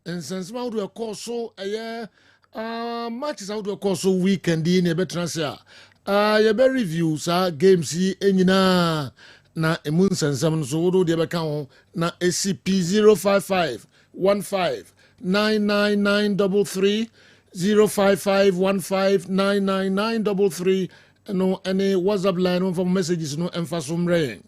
and since my do a course so matches out do a course so weekend in a better answer. You be reviews games yi enyina na emun sensem so wo de be ka ho na ACP 055 15 99933 055 15 99933 no any WhatsApp line from messages no emphasis rain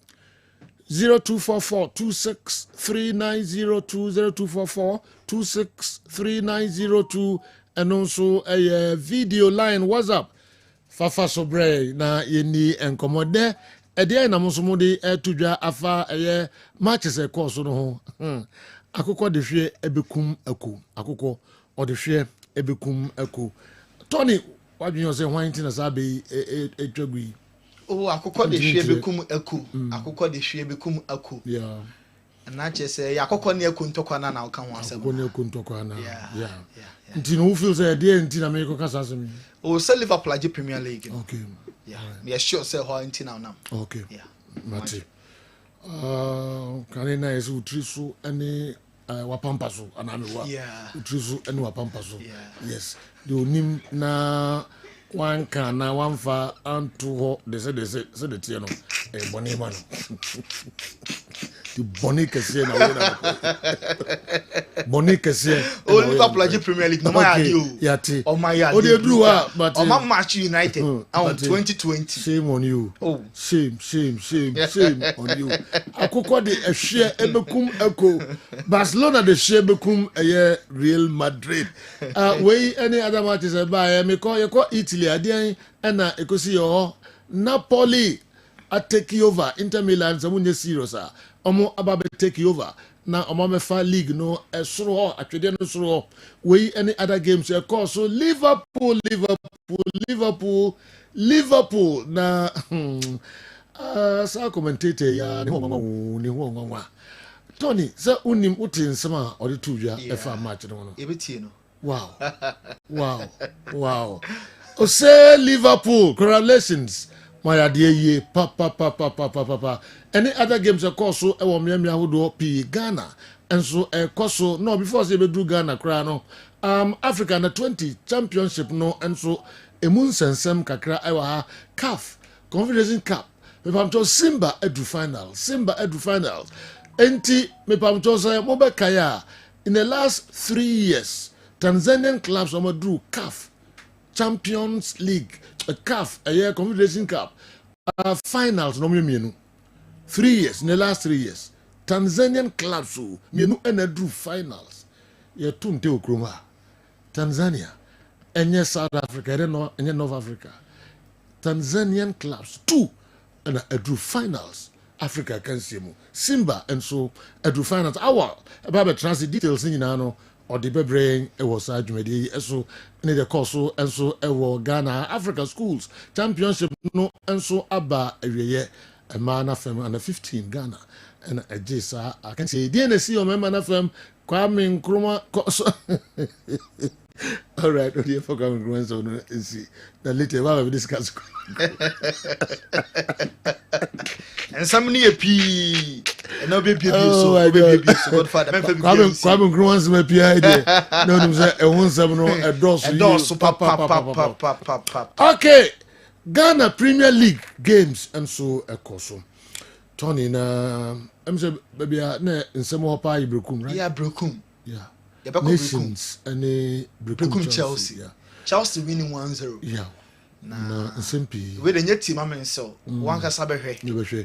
0244 263902 0244 263902 and also a video line WhatsApp Fafa Sobre na yeni enkomode ede na musumu de etudwa afa matches e course no ho akukọ de hwe ebekum aku akukọ o de hwe ebekum aku Tony wadwen say hwan tin na sabe etwagui akukọ de hwe ebekum aku akukọ de hwe ebekum aku yeah na chese akukọ ne aku ntokwa na uka ho asem akukọ ne aku ntokwa na yeah nti no feel say de nti na me ko kasa asem say Liverpool age Premier League okay yeah me sure say how nti now okay yeah mate kanina yesu utrisu ani wapampaso anamewa utrisu ani wapampaso yes the onim na wan kan na wan fa anto ho de se de tie no boni ma no the boni kese na we na boni kese o Liverpool age Premier League no ma ya o yati o ma ya o de dru but o ma match United 2020 shame on you shame on you akukọ de ehwe ebekum eko Barcelona de hwe ebekum Real Madrid we any other matches by me call Italy adian na ekosi yo Napoli take over Inter Milan zamunye serious omo ababe take over na omo mefa league no esoro ho atwede no soro ho we any other games e call so Liverpool na sa commentator ya ni ho nwa Tony sa unim utin sama o de tuwa efa match no ebetie no wow o say Liverpool congratulations my idea ye pa any other games of course so e wo miamia hodo p Ghana and so koso no before say be do Ghana kra no Africa na 20 championship no and so emun sensem kakra e wa ha CAF Confederation Cup me pamto Simba edu final enti me pamto say mo be kaya in the last 3 years Tanzanian clubs drew CAF Champions League CAF Confederation Cup finals no mienu 3 years in the last 3 years Tanzanian clubs mienu drew finals ye tunte okroma Tanzania enye South Africa enye North Africa Tanzanian clubs 2 drew finals Africa can see mu Simba and so drew finals our about transit details in no or the bebrain it was adwumedi so in the course so and so Ghana Africa schools championship no and so aba awiye a man FM under 15 Ghana and a jisa I can say DNC or man FM Kwame Nkrumah all right what do you for Kwame Nkrumah so see the later we discuss and some near P and no baby so Godfather Kwame Nkrumah's my PI there no say e won some no a doors okay Ghana Premier League games and so a course Tony na say baby na nsem ho pa ibrekum right yeah brekum yeah Nations and brekum Chelsea winning 1-0 yeah na nsempi we the team amen so one ka sabe hwe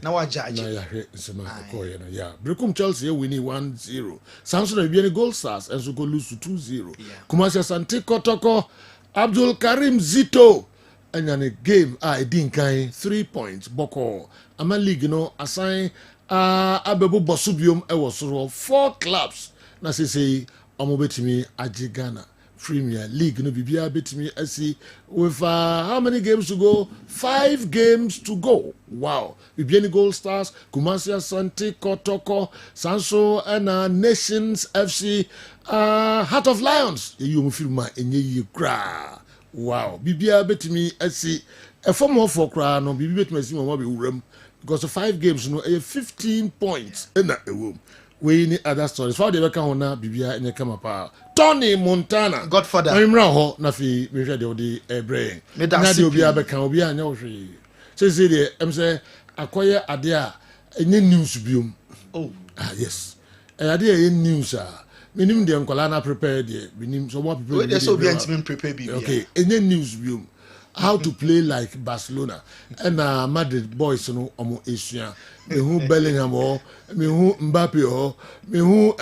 na wa judge na ya hwe nsema ko ye na yeah brekum Chelsea winning 1-0 Samson be any goal stars and so go lose to 2-0 Kumasi Asante Kotoko Abdul Karim Zito and a game edin kan 3 points boko ama league no assign abebu bosubium e was 4 clubs na say omobetimi agi Ghana Premier League no bibia betimi asi with how many games to go 5 games to go wow Bibiani Gold Stars Kumasi Asante Kotoko Sanso and Nations FC Heart of Lions you mo filma enye yi kra wow bibia betimi asi e form of kra no bibi betimi asi mo be wuram because 5 games no 15 points na ewom we need other stories. For the beka hona bibia enye kama pa. Tony Montana. Godfather. Na imra ho na fi me hwe de odi brain. Na de obi abeka obi anya wo hwe. Say de em say akoye ade a enye news biom. Oh. Ah yes. Ade a news a minim de nkola na prepare de minim so what prepare. We so be antime prepare bibia. Okay, enye news biom. How to play like Barcelona and Madrid boys no omo esua me hu Bellingham o me hu Mbappe o me hu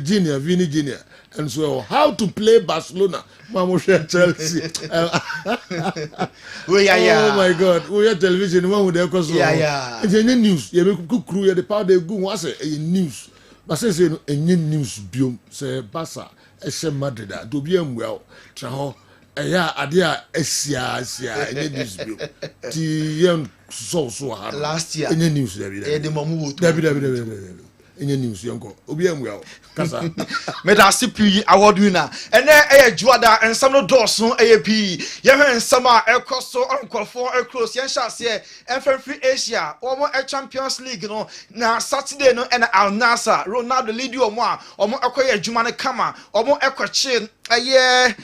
Junior Vini Junior and so how to play Barcelona mama share Chelsea oh my god we have television one with the cause it's any news you be kukuru you the power dey go one say news but say no any news biom say Barca e Madrid do be well tra ho yeah, idea Asia any news bio. The young so last year any news there. The mamu any news young go. Obi well. Kasa. Meda CP award winner. And then Juada and some doors no AAP. Yemen summer so uncle for close yen shas here and free Asia. Omo a Champions League no. Na Saturday no and Al Nassr Ronaldo lead you omo akoye Jumane Kama omo ekwache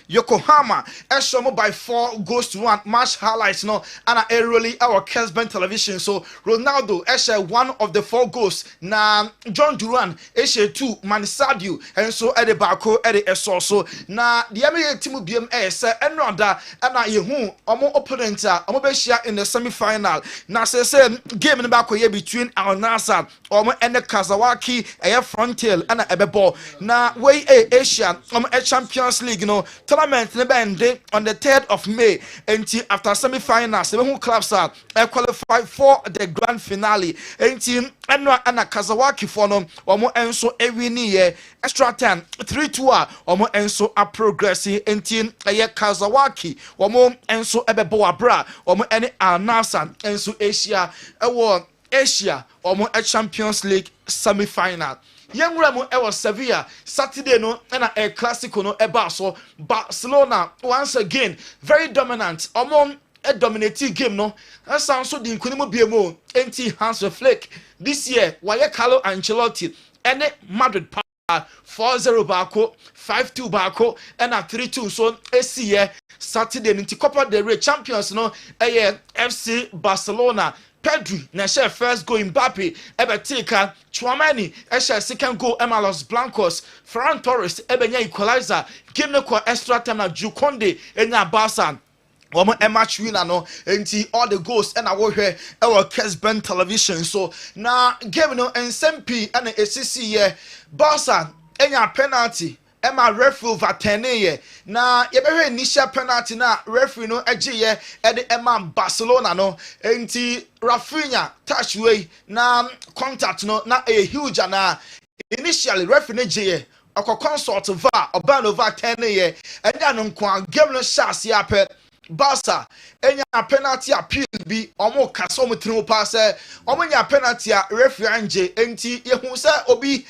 Yokohama Eshomo by 4-1 match highlights no and really our Kessben television. So Ronaldo Eshe 1 of the 4 goals na John Duran Eshe 2 Manisadio and so Eddie Bako Eddie Esoso na the NBA team BM say enroda and yehu omo opponent omo be share in the semi-final na say game in back between Al Nassr omo and the Kazawaki frontier and ebebo na way Asia omo Champions League no tournament ne bende on the 3rd of May until after semi-finals the whole clubs are qualify for the grand finale until and Kazawaki for no omo enso ewini ye extra time 3-2 omo enso a progressing until Kazawaki omo enso ebebo abra omo any Al Nassr enso Asia Asia omo a Champions League semi-final. Young mo was Sevilla Saturday no and a Clasico no eba so Barcelona once again very dominant among a dominating game no that sounds so the nkunimu biemo enti Hans Flick this year why Carlo Ancelotti and Madrid 4-0 Barco 5-2 Barco and a 3-2 so AC Saturday into Copa del Rey champions no FC Barcelona Pedri na share first goal Mbappe ebetika Chouamani share second goal Los Blancos Ferran Torres ebenya equalizer game no ko extra time na Jukonde enya Barca woman a match winner no enti all the goals and our here our Kessben television so na game no SMP and ACC Barca enya penalty Emma referee vatene na yebehwe initial penalty na referee no eje ede Emma Barcelona no enti Rafinha touch way na contact no na a huge na initially referee ne je consult va oban over 10 enda no kwa game no shas ya pe Barca enya penalty appeal bi omo kasa omo tinu pa se omo nya penalty a referee anje enti yehu se obi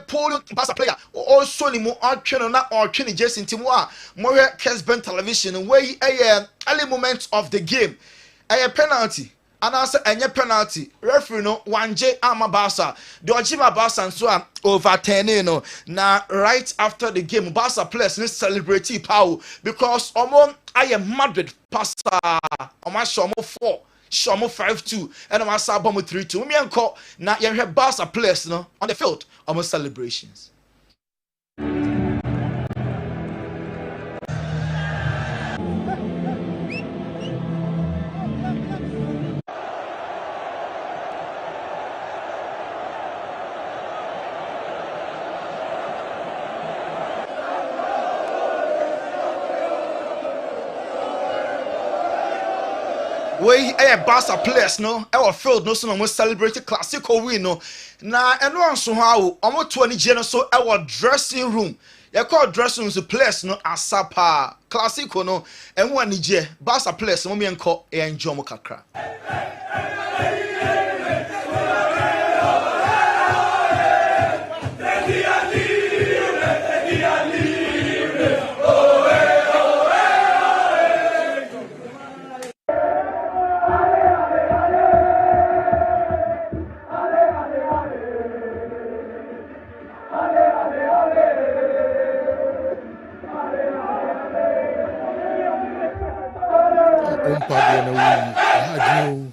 pull Barca player also ni mo atwe no na otwe ni Jason timu a mo hwe Kessben television wey early moment of the game penalty and also enye penalty referee no wanje ama Barca the ojima Barca so over 10 no na right after the game Barca players need celebrate power because omo I am Madrid pasta omo shomo 4 shomo 5-2 and omo sabo mo 3-2 me enko na ye hwe Barca players no on the field omo celebrations. We Barca players no our field no so no celebrate Clasico win no na eno anso how omo 20 geno so our dressing room you call dressing room so players no asapa Clasico no enwo anije Barca players mo me enko enjoy mo kakra. Umpa na wuyi.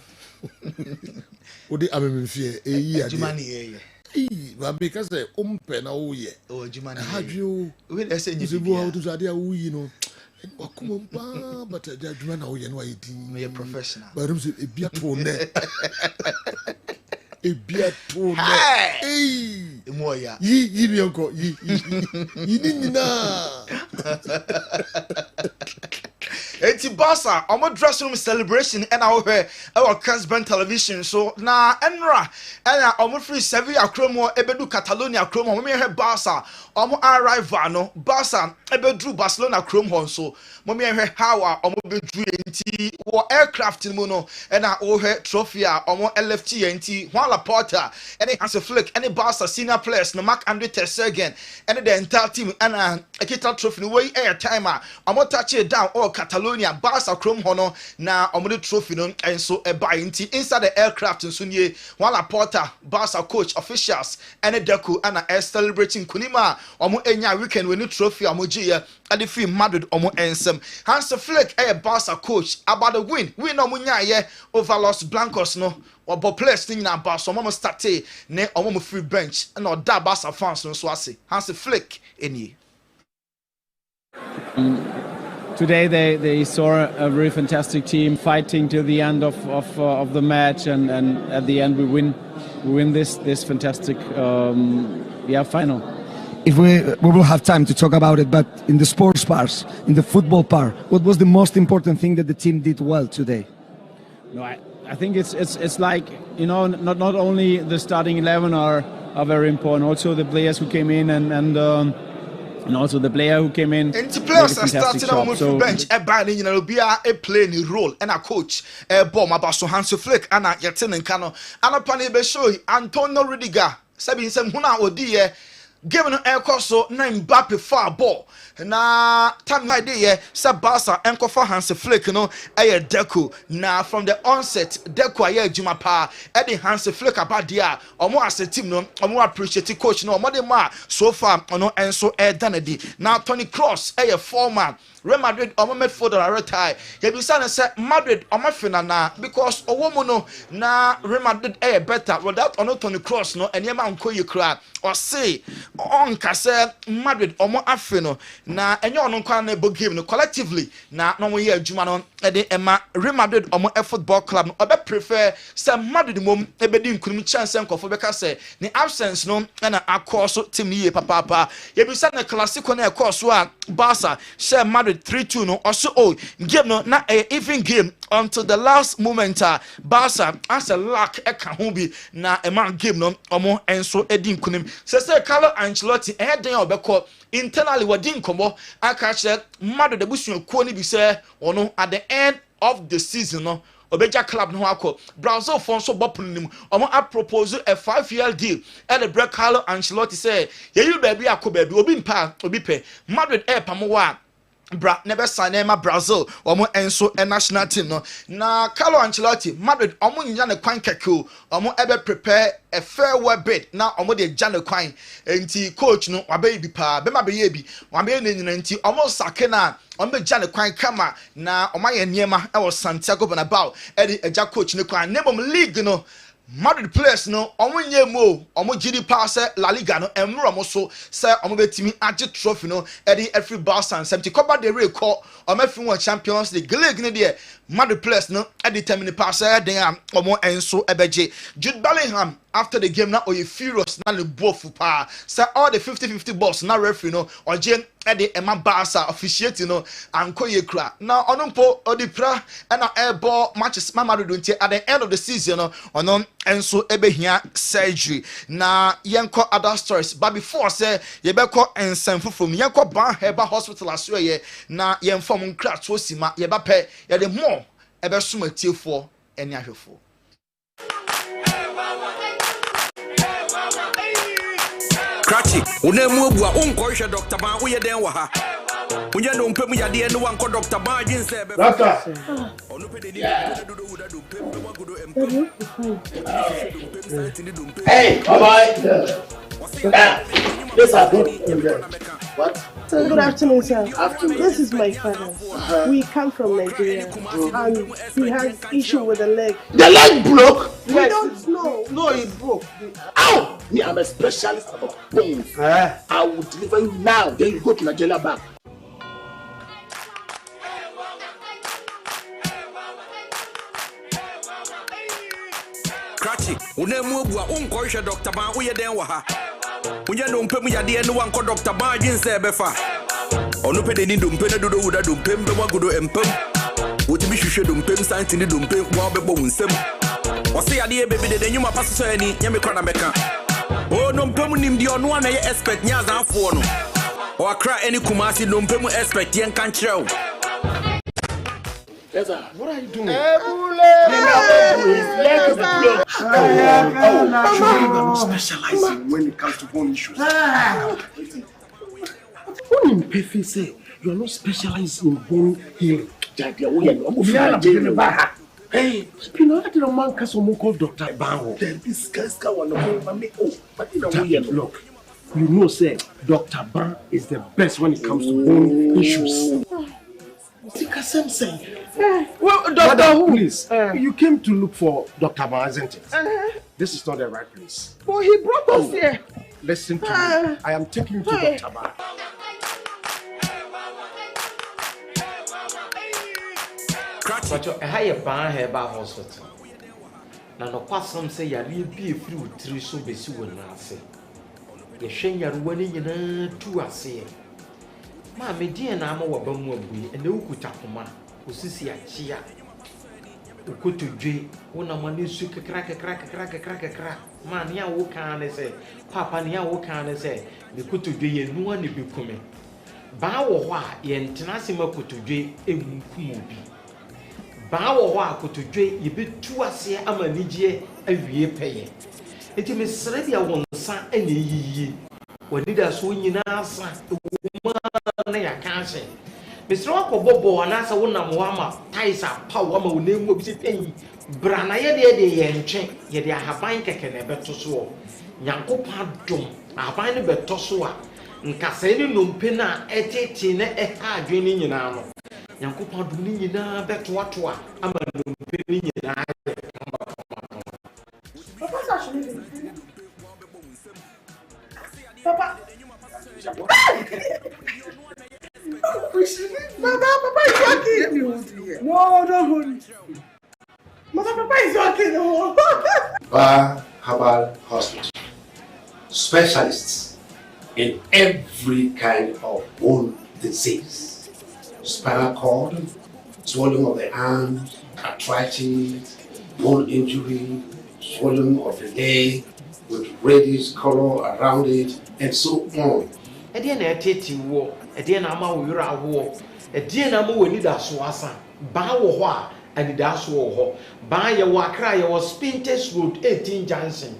Odi amemfie eyi ade. Juma ni Ba because umpe na wuye. Oh juma ni. Hadwo. We dey say Zibu how to ade wuyi no. Wakuma mpa but juma na wuye no ayedi. Me professional. Ba rum se ebia to ne. Ebia to ne. Emoya. Yi mi onko yi ni na. Eti Barca, omo dressing room celebration and our Kessben television. So na enra and omo free Sevilla Cromo ebedu Catalonia Cromo. We hear Barca, omo arrival no Barca ebedu Barcelona Cromo so. Mommy hear how omo bedru enti wo aircraft in mono and o hear trophy omo LFT enti Juan Laporta any Hansi Flick any Barca senior players no Mark Andre ter Stegen and the entire team and a kita trophy no way air timer omo touch it down all Catalonia Barca Chrome hono na omo the trophy no and so e buy enti inside the aircraft so nye Juan Laporta Barca coach officials and deco and a celebrating kunima omo enya weekend when the trophy omo je at the film Madrid omo ensem Hansi Flick Barca coach about the win omo nya over Los Blancos no obo players thing na Barca omo start ne omo free bench and or da Barca fans no so ase Hansi Flick eni. Today they saw a very fantastic team fighting till the end of the match and at the end we win this fantastic final. If we will have time to talk about it, but in the sports part, in the football part, what was the most important thing that the team did well today? No, I think it's like, you know, not only the starting 11 are very important, also the players who came in and also the player who came in. And the players are starting on the bench. You know, be a playing a role and a coach. Bomb about so Hansi Flick and a Yatin and Cano. And a panel be show Antonio Rudiger. Sabin sem huna odi Given an air so na Mbappe far ball. Na time idea sa Barca enko for Hansi Flick no Deco. Na from the onset Deco aye juma pa Eddie Hansi Flick about dia omo as a team no omo appreciate coach no omo de ma so far ono enso danadi. Na Toni Kroos former Real Madrid omo midfield or retire. He be saying say Madrid omo fina na because owo no na Real Madrid better without ono Toni Kroos no enye ma nko yekra or say on kase Madrid omo afino na enye ono kwa na ebo game no collectively na no mo ye adwuma no de ema Real Madrid omo football club no obe prefer say Madrid mom ebedi nkunum chance nkofo beka say ni absence no na akọ team ye papa ye bi say na Clasico na ekọ so a Barca say Madrid 3-2 no also game no na even game until the last moment Barca as a lack eka ho bi na ema game no omo enso edi nkunum say Carlo Ancelotti den obekọ internally wadi nkomo aka che Madrid de busu ko ni bi say ono at the end of the season no obeja club no akọ Brazil for so bopun nim omo a propose a 5-year deal and the break Carlo Ancelotti say you baby akọ baby obi mpa obi pe Madrid pamo wa never sign ma Brazil omo enso national team no na Carlo Ancelotti Madrid omo nya ne kwan keke omo ebe prepare a farewell bid na omo de ja ne kwan enti coach no wabe bi pa be ma be ye bi wabe ne nyina enti omo sake na omo ja ne kwan kama na omo ye niema e wo Santiago Bernabeu e de eja coach ne kwan nebom league no Madrid players no omo nyemo omo gidi pass La Liga no emro mo so say omo betimi age trophy no e di every Barca and 70 Copa del Rey call omo fi won Champions League ne de Madrid players no e determine pass den omo enso ebeje Jude Bellingham after the game na oye furious na le bofu pa say all the 50-50 balls na referee no oje e Emma Barca officiate no anko ye kra na onompo odipra e na airball matches Madrid nti at the end of the season no onon enso ebehia surgery na yenko other stories but before say yebeko ensanfufum yenko ban heba hospital aso ye na yenfom nkra to sima yeba pe ye de more ebe sumatiefo eni ahwefo Cratchy, unemu bua unkoisha Dr. Ban uye den wa ha. Unye no mpe mu yade no wanko Dr. Ban jin se be. Laka. Hey, bye bye. Yes, I got what? So good afternoon, sir. Afternoon. This is my father. We come from Nigeria, and he has issue with the leg. The leg broke. We don't know. No, it broke. Ow! Me, I'm a specialist about bones. I will deliver you now. Then you go to Nigeria back. Krachi, unemubwa unkoisha Dr. Ban uye den waha. Unye numpemu ya die nuwa nko Dr. Ban jinse befa. Onupe deni dumpe ne dudo uda dumpe mbe wagudo empem. Utibi shushe dumpe msanti ni dumpe wabebo unsem. Wasi ya die baby de nyuma pasu so yani nyame kwa na meka. O numpemu ni mdi onuwa na ye expect nyaza afu ono. O akra eni kumasi numpemu expect yen kanchrew. Yes, sir. What are you doing? Specializing when it comes to bone issues. What in Pefe say? You are not specialized in bone healing. Hey, you know that man can someone called Dr. Bango. This guy's got one of me. Oh, but you know, look, you know, say Dr. Ban is the best when it comes to bone issues. Well, Doctor, who? Please, you came to look for Dr. Ban, isn't it? This is not the right place. Well, he brought us here. Listen to me. I am taking you to Dr. Ban. But I have a ban here by hospital. Now, no person say you need be a few three so be soon. I say, the shame you're winning in 2 I say. Mammy, dear, I'm a bumble and no kutapuma, who sees ya chia. Who could to J, one of my new sugar crack. Man, ya wo can say, Papa, ya wo can say, the could to J and no one be coming. Bow wa, yen tenasima could to J, a mubi. Bow wa could to J, you be 2 I say, I'm a Niger, a year paying. It is Miss Rabia won't sign any ye. When did I swing in answer? I can't say. Mr. Bobo and answer one of Wama, Taisa, Power, name will be paying. Branaya de Yenche, yet I have been kicking a better so. Yanko Padum, I find a better so. Nkaseni numpena etetine eha adwene nyina no Yankopa dum nyina betwatoa ama numpeni nyina Papa Papa is working. Let me hold you here. No, don't hold me. Papa is working. No. Herbal Hospital. Specialists in every kind of bone disease. Spinal cord, swelling of the arms, arthritis, bone injury, swelling of the leg with reddish color around it, and so on. A dear Natty war, a dear Nama war, a dear Nama will need a swassa, bow and the dash war, buy a wakra was Spinters Road 18 Johnson.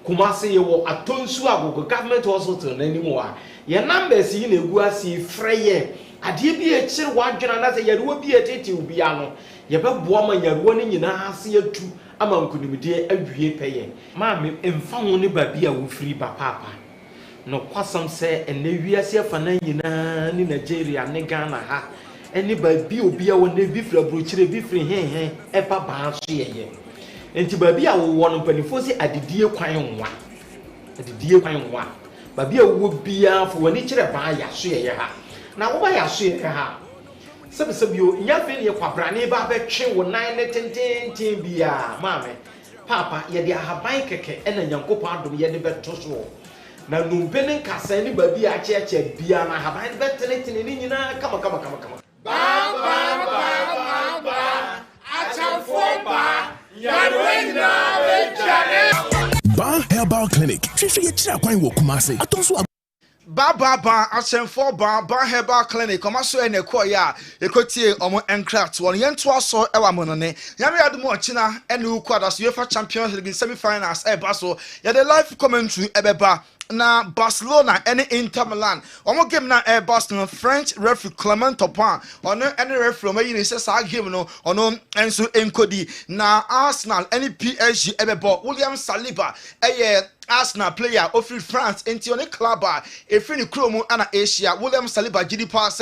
Kumasi wo atonsu agogo government hospital anymore. Your numbers in a guasi freye. Adi bi e chire wadwena na se yerewo bi etete obi ano. Ye be boama yerewo ni nyina ase atu ama nkunimde awie peye. Ma me emfa ho ne ba bi a wo free ba papa. No kwasam se ene wiase afana nyina ni Nigeria ne Ghana ha. Eni ba bi obi a wo ne bi fra brochire bi fri hen e ba ba so yeye. Enti babi a wo no panifo se adidie kwan nwa babi a wo bia fo wani kire ba ya so ye ha na wo ba ya so ye ha sebio nya fe ne kwabrane ba be twe wo nan ne tenten bia maame papa ye de ahaban keke ena nyankopon adom ye de beto so na numpe ne kasa ne babi a cheche bia na ahaban be tene ni nyina kama ba achafo ba Ban Herbal Clinic. Fifi ye chira kwan wo Kumasi. Atonso ba asenfo ba Herbal Clinic omaso ene ko ya ekotie omo encraft won yento aso ewa monone yame adum ochina ene ukwada so UEFA Champions League semi-finals eba so ya the live commentary ebeba na Barcelona and Inter Milan. Omo game na Barcelona French referee Clement Topin. Ono any referee me yin say sa game no ono enso enkodi na Arsenal any PSG ebebo William Saliba Arsenal player offered France into on a club if any chromo and Asia William Saliba GD pass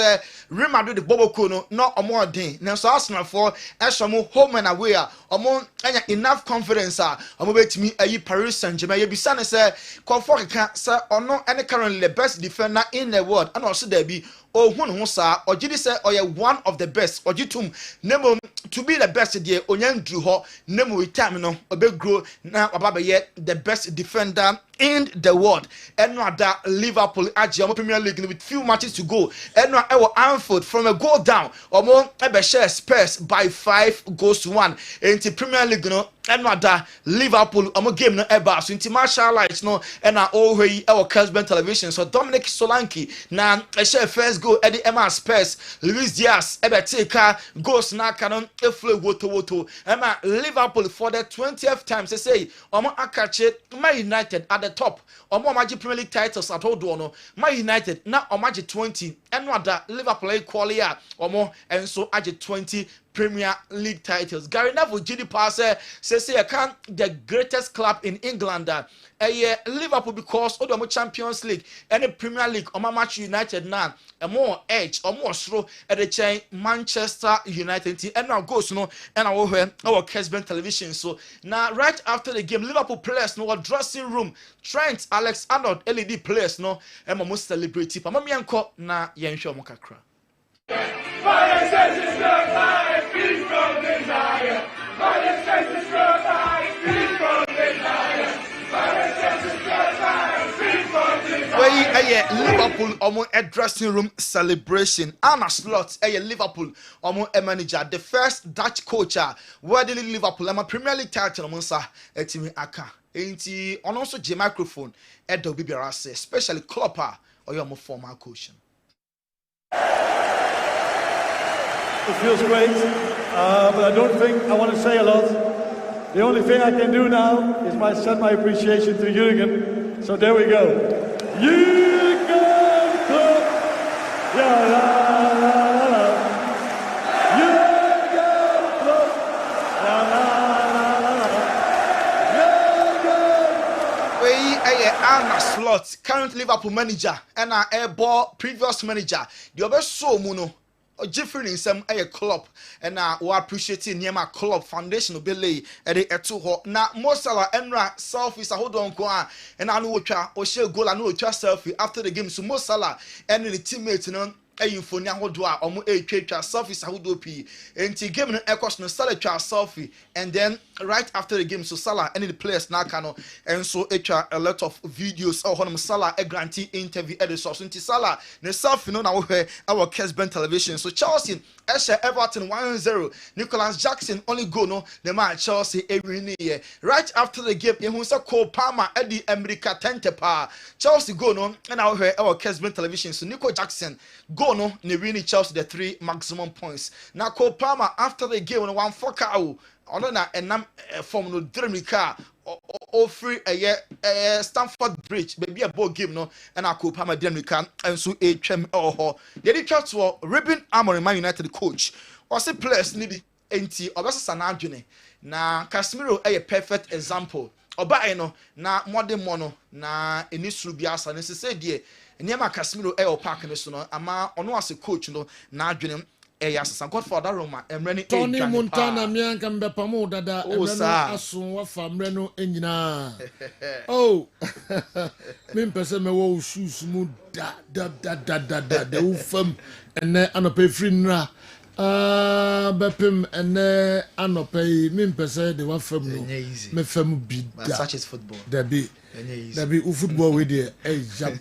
Real Madrid the Bobo Kono not a more day now so Arsenal for Eshamu home and away among enough confidence I'm wait to me a Paris Saint-Germain you be son say comfort can say or no any currently the best defender in the world and also there be or one sa or Jidi say or one of the best or Jitum nemo to be the best there onyan drew ho nemo with time no obe grow now about yet the best defender in the world and not that Liverpool Ajamo Premier League with few matches to go and not our Anfield from a goal down or more share Spurs by 5-1 into Premier League no and not that Liverpool game no ever so into Marshall lights no and our old way our Kessben television so Dominic Solanke now a share first goal at the Emma Spurs Luis Diaz ebe take goals na canon efle woto Emma Liverpool for the 20th time say omo akache Man United at the top omo magic Premier League titles at all no Man United na omaji 20 and not that Liverpool equally omo and so aje 20 Premier League titles. Gary Neville GD Passer says I can the greatest club in England Liverpool because the Champions League and the Premier League or Manchester United now a more edge or more slow at the chain Manchester United team and now goes no and our Kessben television so now right after the game Liverpool players no dressing room Trent Alexander LED players no and most celebrity pa mami anko na yenhwe mo kakra Liverpool omo a dressing room celebration. Anna Slot Liverpool omo a manager, the first Dutch coach where the Liverpool am a Premier League title omo sa etimi aka. Enti on also J microphone at the BBRS, especially Klopper or your former coach. It feels great, but I don't think I want to say a lot. The only thing I can do now is send my appreciation to Jürgen. So there we go. Jürgen Klopp! Ja, la, la, la, la. Jürgen Klopp! Ja, la, la, la, la. Jürgen! Anna Slot, current Liverpool manager, and our airball previous manager. The other so muno. Jeffrey in some club and we appreciating Niema Club Foundation of Belay at the Etuho. Now, Mosala Enra selfie is a hold on go and I know what share goal. I know what selfie after the game. So Mosala and the teammates, Infonia Hodua, or selfie Sahudo P. And to game an echoes no Salah selfie and then right after the game, so Salah any the players now can and so a lot of videos of him Salah a grantee interview at the source. Into Salah, the selfie no now our Kessben television. So Chelsea, Esha Everton 1-0. Nicholas Jackson only go no the man Chelsea every year. Right after the game, you say Cole Palmer at the America Tentepa. Chelsea go no and our Kessben television. So Nico Jackson go no ne really Chelsea the 3 maximum points. Now Cole Palmer after the game on 1-4 on na enam form no dremika or free a Stamford Bridge baby a ball game no and I could Palmer dremika and so a chem or they did catch to Ruben Amorim Man United coach or say players need enti obasa sanadwene na Casemiro a perfect example oba no na modern mono na enisru biasa ne se die Niema Casemiro o park ne so no ama ono as coach no na adwene yes, God for that Roma. Tony Montana, Mianka Mbepamo, Dada, Asun, Wafa, Mreno, Engina. Oh, Mimpesa, me shoes, mood, da, the ufum, and then Anope Frinra. Bepim, and then Anope, Mimpesa, the Wafam, me fem bid, such as football. There be football with you,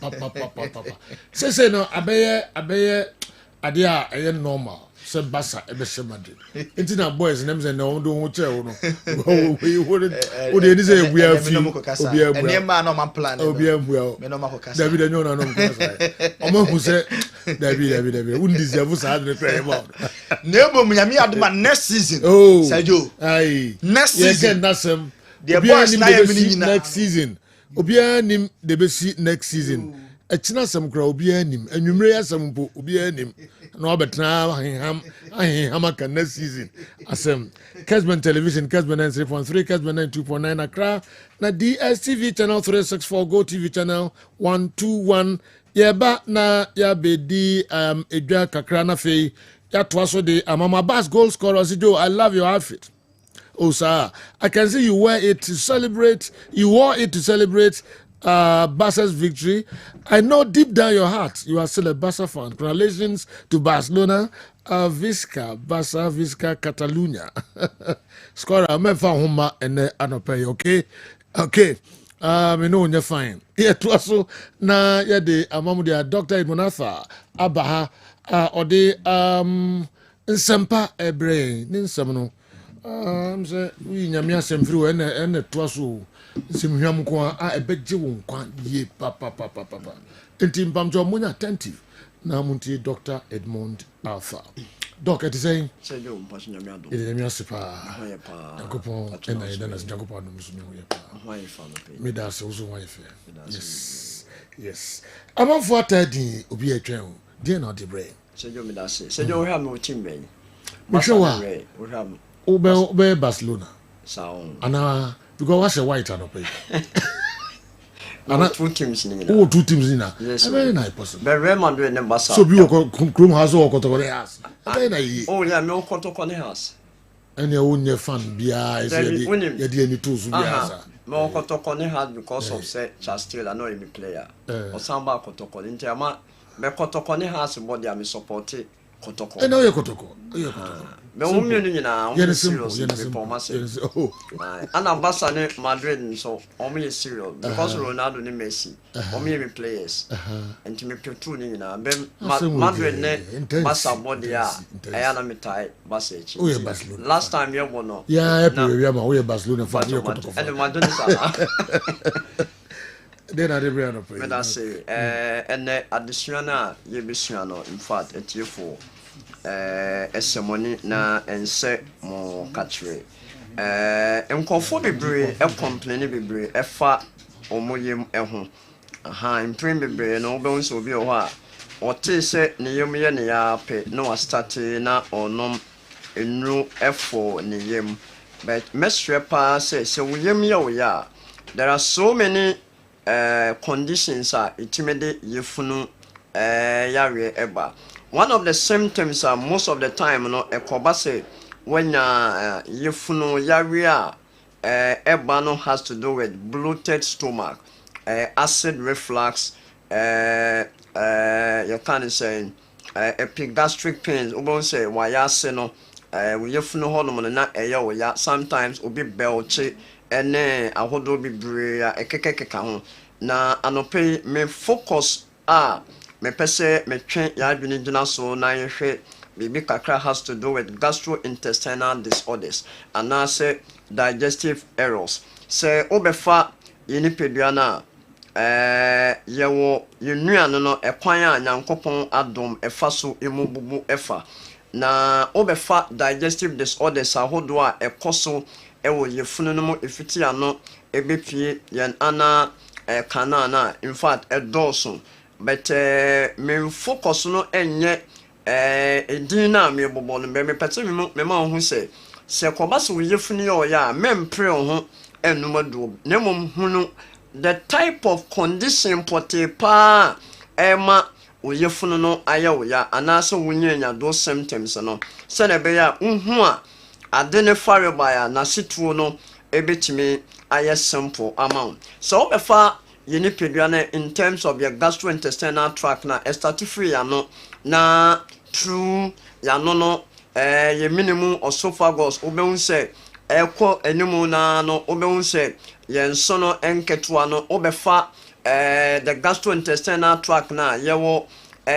papa. Say, no, Abaye, Adia, I am normal. Said Bassa, Madrid. Intina boys, names and no hotel. We wouldn't say we are few. And your man on my plan. Oh, be well. David, no, Omo who said, David, wouldn't deserve us to play about. No, Miami had my next season. Oh, Sadio. Aye, next season. That's him. The boys next season. Obianim, the best next season. A china some crowd, Obianim, and you may have some Obianim. no betna ahiham aka next season asem Kessben television Kessben 3.3 Kessben 2.9 Accra na DSTV channel 364 Go TV channel 121 yeba na ya bedi edwa kakra na fei ya twaso de Amama Bass goal scorer Joe. I love your outfit. Oh, sir, I can see you wear it to celebrate. You wore it to celebrate Barca's victory. I know deep down your heart you are still a Barca fan. Congratulations to Barcelona, Visca, Barca, Visca, Catalunya. Scorer, I'm home and anope. Okay, okay. You know you're fine. Yeah, to also na yeah the Amamudia Dr. Imonatha Abaha or the Nsempa Ebre Ninsamno. Say we nyamia semfiri we na to so semhwam ko a ebeje wo nkwa ye papa enti mpamjo munya attentive na munti Dr. Edmond Alpha doc it saying say you mpacho nyamia do it nyamia sepa hoye pa yakopon ena ida na jakopon no musu nyo ye pa hoye fa no pe me da se uzo hoye fe yes amanfo atadi obi atwen o dey na the brain say you me da say you have no team ben me sure wa we have Ube Barcelona. Sound. Ana because what's a white and pay. Ana two teams in oh, two teams in. Yes. Very nice person. But Real Madrid and Barca. So be Chrome has all Kotokone house. Very nice. Oh yeah, me Kotokone house. And your own fan bia is the any tools we are. Me Kotokone house because of say Chastil I know him player. Or Samba Kotokone in Tema. Me Kotokone house body am support Kotoko. And now you Kotoko. Me umyuni na serious performance. Oh. And Barca ne Madrid so omi serious because Ronaldo ne Messi. Omi me players. And to me platoon ni na Madrid ne Barca body a ayana me tie Barca. Oh yeah, Barcelona. Last time you won no. Yeah, we are oh yeah Barcelona fan you Kotoko. And Madrid is then I did up. But I say and additional ye be no in fact a tier for esemoni na ense mo katre enkofo bebre e complain bebre e fa omoyem eho aha imprim bebre no be nso bi o ha o te se ne yem ye ne ya pe no start na onom enu efo ne yem but mesre pa say woyem ye wo ya there are so many conditions are itimede yefunu yare eba. One of the symptoms are most of the time no ekobase when yefunu yare eba no has to do with bloated stomach, acid reflux, you can say epigastric pains. Ubon say wayase no yefunu hormone na eya ya sometimes obi belche ene ahodo bibre ekekeka ho na anope me focus me pese me twen ya adwene gina so na yehwe bibi kakra has to do with gastrointestinal disorders and say digestive errors say obefa yini pedua na yewo yenuano no ekwan a nyankopon adom efa so emububu efa na obefa digestive disorders ahodo a ekoso ewo yefunu no mo efiti ano ebepie yen ana kana na in fact edoso but me focus no enye edin na me bobo no me pete me ma hu se koba so yefunu yo ya mempre ho enumadu na mom hunu the type of condition potepa ema oyefunu no ayewo ya anase wunyenya those symptoms no se na be ya hu a adene fareba ya na situo no ebetimi aye simple amount so obefa yeni pedua na in terms of your gastrointestinal tract na start free ya no na through ya no ye minimum esophagus obehun se ekọ enimu na no obehun se ye nso no enketua no obefa the gastrointestinal tract na yewo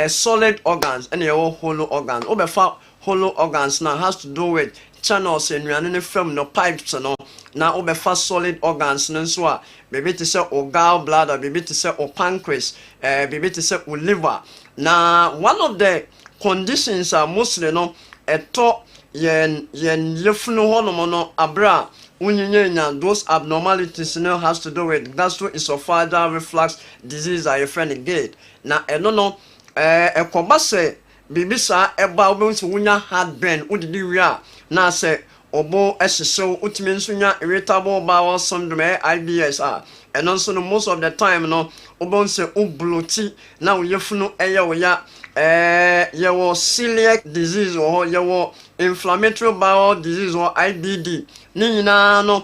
solid organs and yewo hollow organs obefa hollow organs na has to do with channels enuane ne fam no pipes no na obefa solid organs no so a baby to say o gallbladder baby to say o pancreas baby to say o liver na one of the conditions are mostly no eto yen yefunu hono no abra unyinya those abnormalities no has to do with gastroesophageal reflux disease are friend gate na eno no ekobase bibisa eba obonso wunya heartburn udidi wi a na se obo ehyesew utimi nso nya irritable bowel syndrome IBS a eno nso no most of the time no obonso ubluti na uyefunu eye oya yewo celiac disease or yewo inflammatory bowel disease or IBD ni nyina no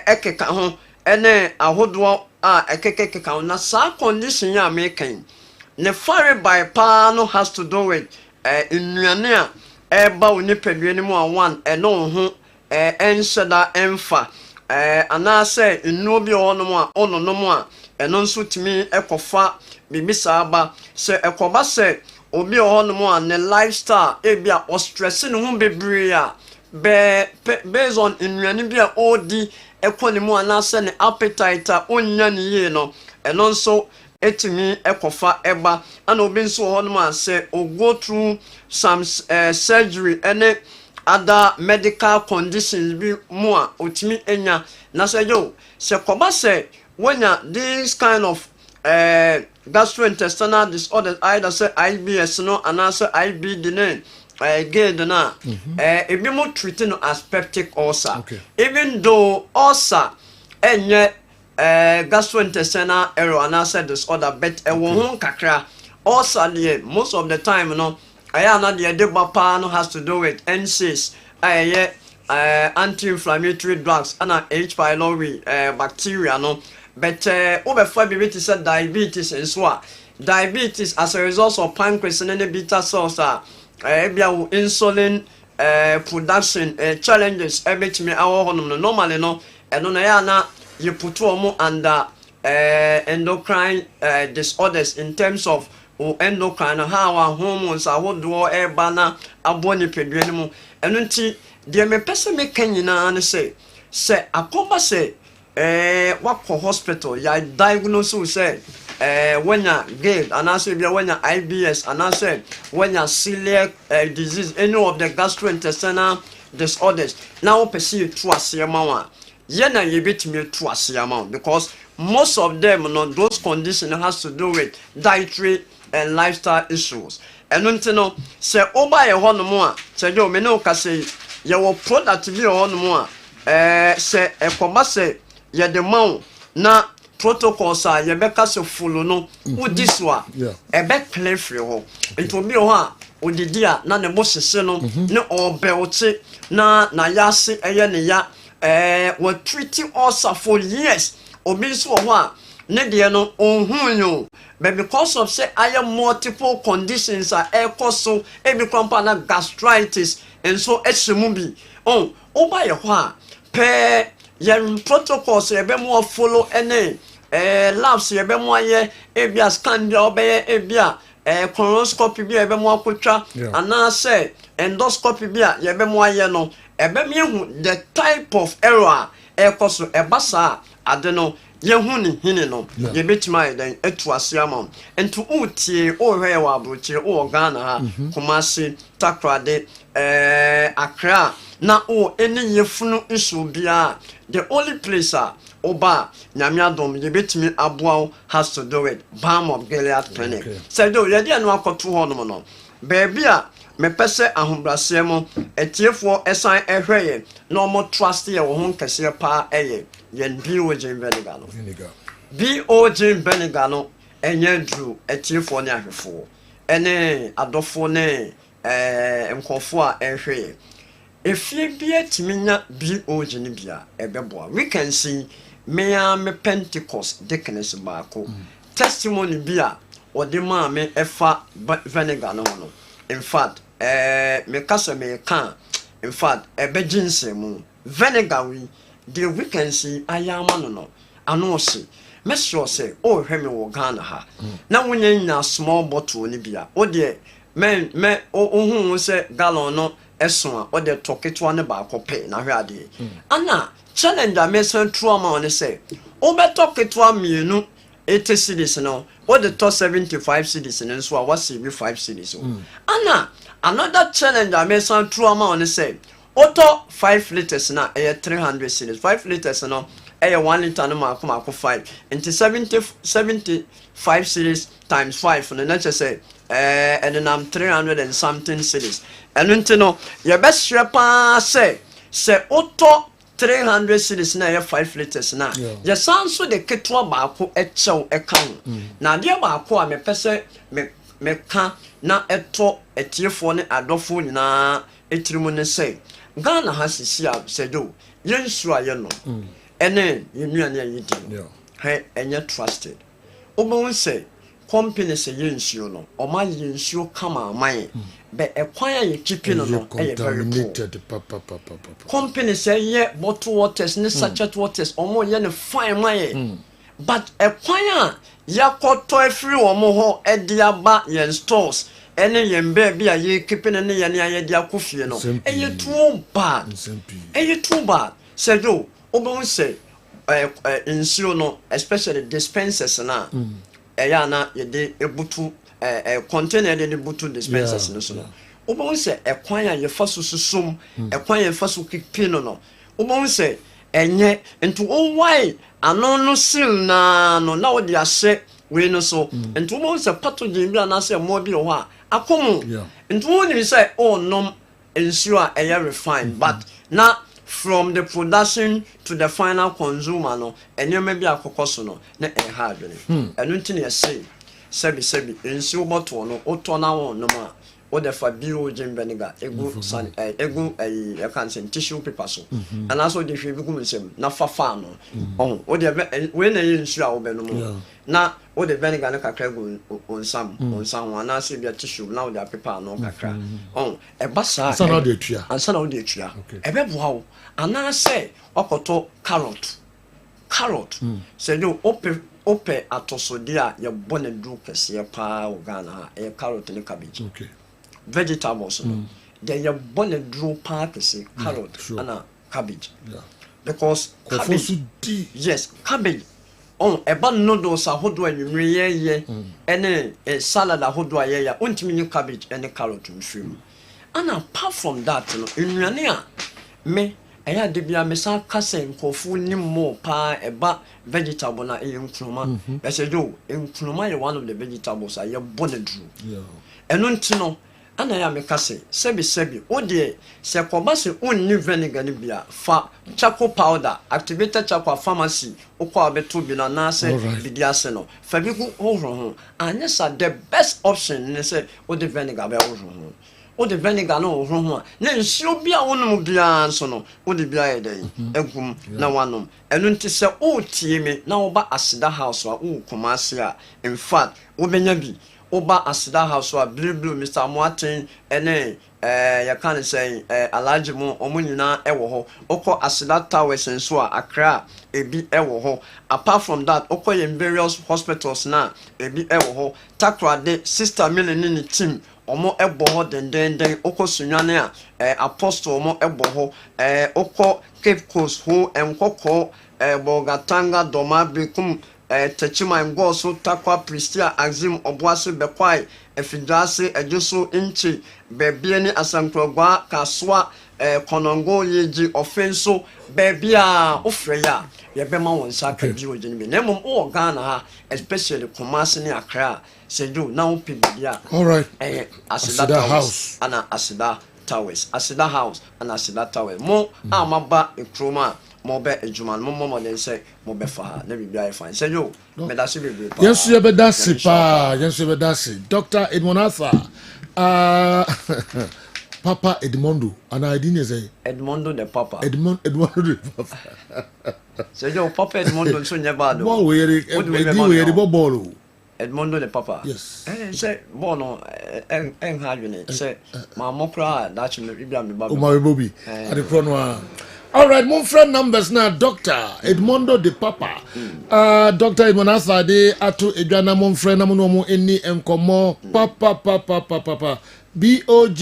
ekeka ho ene ahodo a ekekeka na sa condition ya making ne fare by pa no has to do with nnuane a eba oni pedwe ni mu a one eno ho enhyeda emfa anase nnu bi ono mu a ono no mu a eno nso timi ekofa bibisa aba se ekoba se obi ono mu a ne lifestyle ebia o stress no ho bebre a based on nnuane bi a odi ekoni mu anase ne appetite a onya ne ye no eno nso etimi ekofa eba ana obi nso ho no a se o go through some surgery and other medical conditions bi mu a otimi enya na se yo se koba se wenya this kind of gastrointestinal disorders either say IBS no anase IBD ne GERD na ebi mo treat no as peptic ulcer even though ulcer enye gastrointestinal error anase disorder but ewo ho kakra ulcer dey most of the time no aya na dey debapa no has to do with NSAIDs anti-inflammatory drugs and H. pylori bacteria no but obefa bi it is diabetes and so diabetes as a result of pancreas and beta cells insulin production challenges ebetimi awo honum no normally no eno na ya na you put omo under endocrine disorders in terms of endocrine how our hormones are what do bana aboni pedwe mu eno nti de me pese me kanyina na say akoba say wakọ hospital ya diagnose say when ya GERD and also when ya IBS and also when ya celiac disease any of the gastrointestinal disorders now pursue to asema wa ye na ye betimi to asema because most of them no those conditions has to do with dietary and lifestyle issues and no say oba ye hono mo a say yo me no ka say ye wo product bi hono mo a say ekoba say ye de ma na protocols are ye beka se follow no udi so a ebe clear free ho it will be ho a odidi a na ne mo sese no ne obeote na yase eye ne ya we treating us for years obi so ho a ne de no ohunyo but because of say I have multiple conditions are so ebi kwampa na gastritis and so eshemu bi oba ye ho a pe ye protocols ye be mo follow ene labs ye be mo aye ebia scan bi obeye ebia colonoscopy bi ye be mo akotwa ana say endoscopy bi ye be mo aye no ebe me hu the type of error so ebasa adeno ye hu ni hini no ye betima den etu asiama ento utie o hwe wa abrochi o Ghana ha Kumasi Takrade Accra na o eni yefunu isu bia the only place oba nyamiadom ye betimi aboa has to do with Balm of Gilead Clinic say do ye dia no akoto ho no no baby a me pese ahombrase mo etiefo esan ehweye no mo trust ye wo ho kese pa eye yen BOG vinegar no BOG vinegar no enye dru etiefo ne ahwefo ene adofo ne nkofo a ehweye efie bia timinya BOG ne bia ebeboa we can see me Pentecost deaconess baako testimony bia ode ma me efa vinegar no no in fact me kasa me kan in fact ebejinse mu vinegar we can see ayama no ano se me sure say o hwe me wo Ghana ha na wonye nya small bottle ni bia o de me ohun se gallon no eso a o de toketwa ne ba kope na hwe ade ana challenge a me san trauma on say o be toketwa mienu 80 cedis no what the top 75 cedis and so what see 5 cedis ana another challenge I made some trauma on say auto 5 liters na 300 cedis 5 liters no 1 liter no ma 5 into 75 cedis times 5 no na say and then I'm 300 and something cities. And you know, your best shrepa say auto 300 cities na 5 liters na. Ya sound so the ketwa baako echew ekan. Na dia baako a me pese me ka na eto etiefo ne adofo nyina etirimu ne say. Ghana has sia say do. Yensu aye no. Ene yenuane ayidi. He enye trusted. Obo say company say yensu no. Oma yensu kama amai. Be ekwan ye keeping no very poor. Company say ye bottle waters ne sachet waters omo ye ne fine man. But ekwan yakoto efiri omo ho ediaba yen stores ene yen baby a ye keeping ne ye ne aye dia kofie no. Eye too bad. Eye too bad. Say do obo say insure no especially dispensers na eya na ye de ebutu container de butu dispensers no so no obo se ekwan ya ye fa so susum ekwan ya fa so kipi no obo se enye ntu why ano no seal na no na wo de ahye we no so ntu obo se pathogen bi na se mo bi ho a akomu ntu woni say oh no ensure eya refined but na from the production to the final consumer no enye me bi akokoso no na hard really enu nti na say sebi ensu bottle no oto na won no ma o de fa bio vinegar egu san egu I can say tissue paper so and also de hwe bi kum nsem na fa no o de we na ensu a wo be no mo na o de vinegar no kakra gu onsam wana se bia tissue na o de paper no kakra e basa ansa na o de tua e be boa wo ana se okoto carrot se do ope atosodia ye bone du kese pa Ghana e carrot ne cabbage vegetables no they ye bone du pa kese carrot and cabbage because cabbage eba noodles ahodo anwumre ye ene salad ahodo aye ya ontimi ni cabbage ene carrot mfim and apart from that no nnuane a me eya de bia me sa kase nkofu ni mo pa eba vegetable na enkruma say do enkruma is one of the vegetables aye bonedru eno ntino ana ya me kase sebi o de se koba se onni vinegar ni bia fa charcoal powder activated charcoal pharmacy o kwa beto bi na se bidia se no fa bi ku ho anya sa the best option ne se o de vinegar be ho o de vinegar no ho na nsuo bia wonum bia so no o de bia yeden egum na wanom enu nti se o tie me na wo ba asida house wa o komase a in fact wo benya bi o ba asida house wa blue Mr. Martin ene ya kan say alaji mo omunyina ewo ho okọ asida towers nso a Accra ebi ewo ho apart from that okọ in various hospitals na ebi ewo ho Takrade sister Millie ni team omo ebo ho den okọ sunwane a apostle omo ebo ho okọ Cape Coast ho enkoko Bogatanga Doma Bikum Techima Ngoso Takwa Pristia Axim Obuase Bekwai Efidase Ejoso Inchi Bebieni Asankrogwa Kaswa Konongo Yeji Offenso Bebia Ofreya Yebema wonsa ka bi ojeni na mom o Ghana ha especially Kumasi ni Accra sedu na o pibia all right Asida House ana Asida Towers Asida House ana Asida Towers mo amaba ekroma mo be ejuma mo den say mo be fa na bibia fine say yo me da se bibia yes you be da se pa yes you be da se Dr. Edmonatha Papa Edmondo and I didn't say Edmondo the Papa Edmondo the Papa say yo Papa Edmondo so nyeba do what we ball Edmondo the Papa yes say bono en hadwene say ma mokra that me bibia me baba o ma bobi at the front. All right, my friend numbers now, Dr. Edmondo de Papa. Dr. Edmonatha de atu edwana mon friend namuno mo eni enkomo papa BOG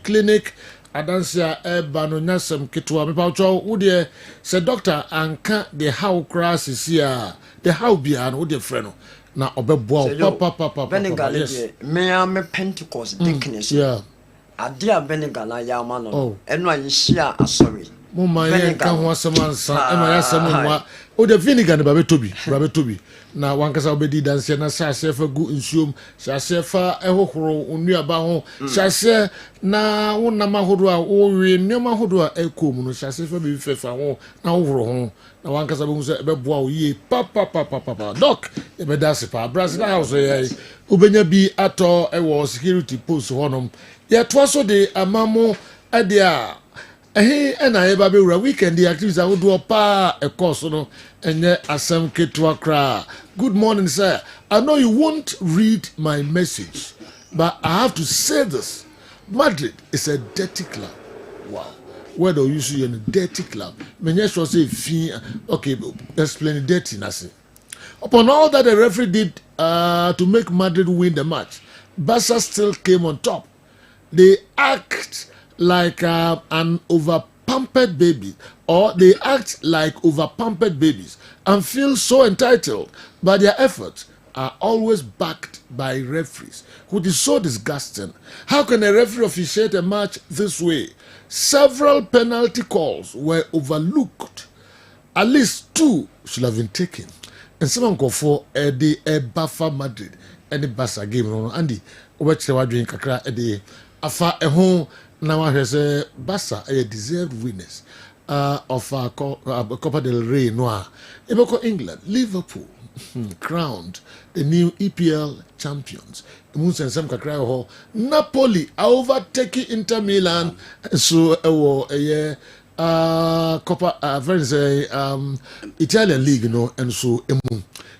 clinic adansia bano nyasem kitwa me pawcho wo de se doctor anka de how class here the how bia no de friend no na obeboa papa yes me Pentecost deaconess yeah adia vinegar na ya ma no enu anhia asori Mama ye kan ho asemansa e ma ya semwa o de vinegar ne ba betobi na wankasa obedi danse na sase fa gu nsuom sase fa ehohoro onuaba ho sase na wonama hodo a wo we nneoma hodo a ekom no sase fa be fefa ho na wohoro ho na wankasa be hu se be boa o ye papa doc e be dase pa Brazil house ye obenya bi ato ewo security post honom ye to so de amamo ade a ena eba be wura weekend the activities I would do pa a course no enye asem ketua kra. Good morning sir. I know you won't read my message, but I have to say this. Madrid is a dirty club. Wow. Whether you see a dirty club, many sure say okay, explain dirty nasi. Upon all that the referee did to make Madrid win the match, Barca still came on top. They act like an over-pampered baby, or they act like over-pampered babies and feel so entitled, but their efforts are always backed by referees, which is so disgusting. How can a referee officiate a match this way? Several penalty calls were overlooked. At least 2 should have been taken. And someone go for a buffer Madrid and the Barca game. Andy, watch the drink kakra afa home. Now I say Barca a deserved winners of Copa del Rey Noir. Eboko England, Liverpool crowned the new EPL champions. Napoli overtaking Inter Milan, so Copa friends Italian league and so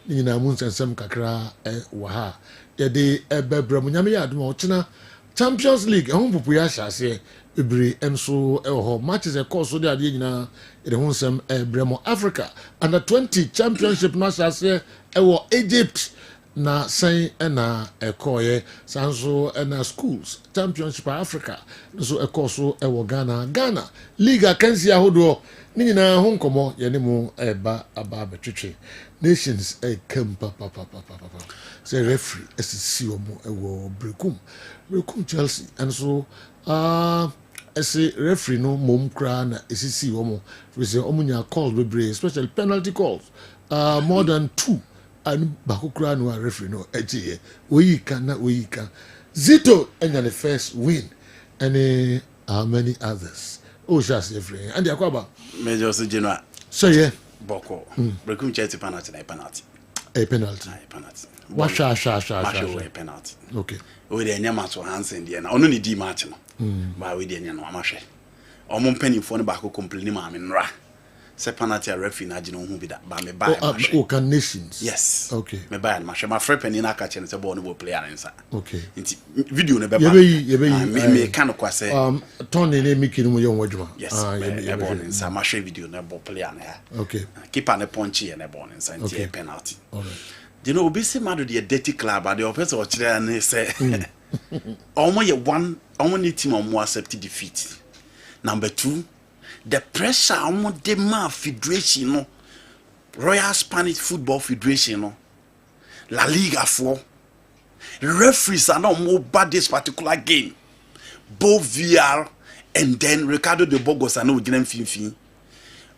nina mun sensem kakra waha yede ebebra munyame ya aduma ochina Champions League ehun pupu ya hyase ebire enso eho matches e course so de ade nyina ede hun sem bremo Africa under 20 championship no hyase ewo Egypt na sen na ekoye sanso na schools championship Africa so ekoso ewo Ghana Liga Kensia hodo ni nyina ho nkomo ye ne mu eba aba betwetwe nations kempa papa say referee SC omo ewo Brekum Chelsea and so say referee no mom kra na SC omo we say omunya calls bebre especially penalty calls more than 2 and bakukra no referee no eje we can Zito enya the first win and how many others just referee and yakwaba major so general so yeah boko Brekum Chelsea penalty a penalty what sha penalty okay we dey nya match hands in there na ono ni di match no ba we dey nya no amahwe omo mpanimfo no ba ko complain ma me nra se penalty referee na agina hu bi da ba me ba can nations yes okay me ba ma ma free penny na ka che se ball no bo player nsa okay nti video no be ba me kan kwa se Tony ne miki no yo wadwuma yes me ball nsa ma share video no bo player na okay keeper ne punch ye ne ball nsa nti penalty all right. You know, we see Madrid a dirty club, but the offense or and say, almost only team on more accepted defeat. Number 2, the pressure on the MA Federation, no, Royal Spanish Football Federation, no, La Liga 4. Referees are not more bad this particular game. Both VR and then Ricardo de Bogos are no Finfi.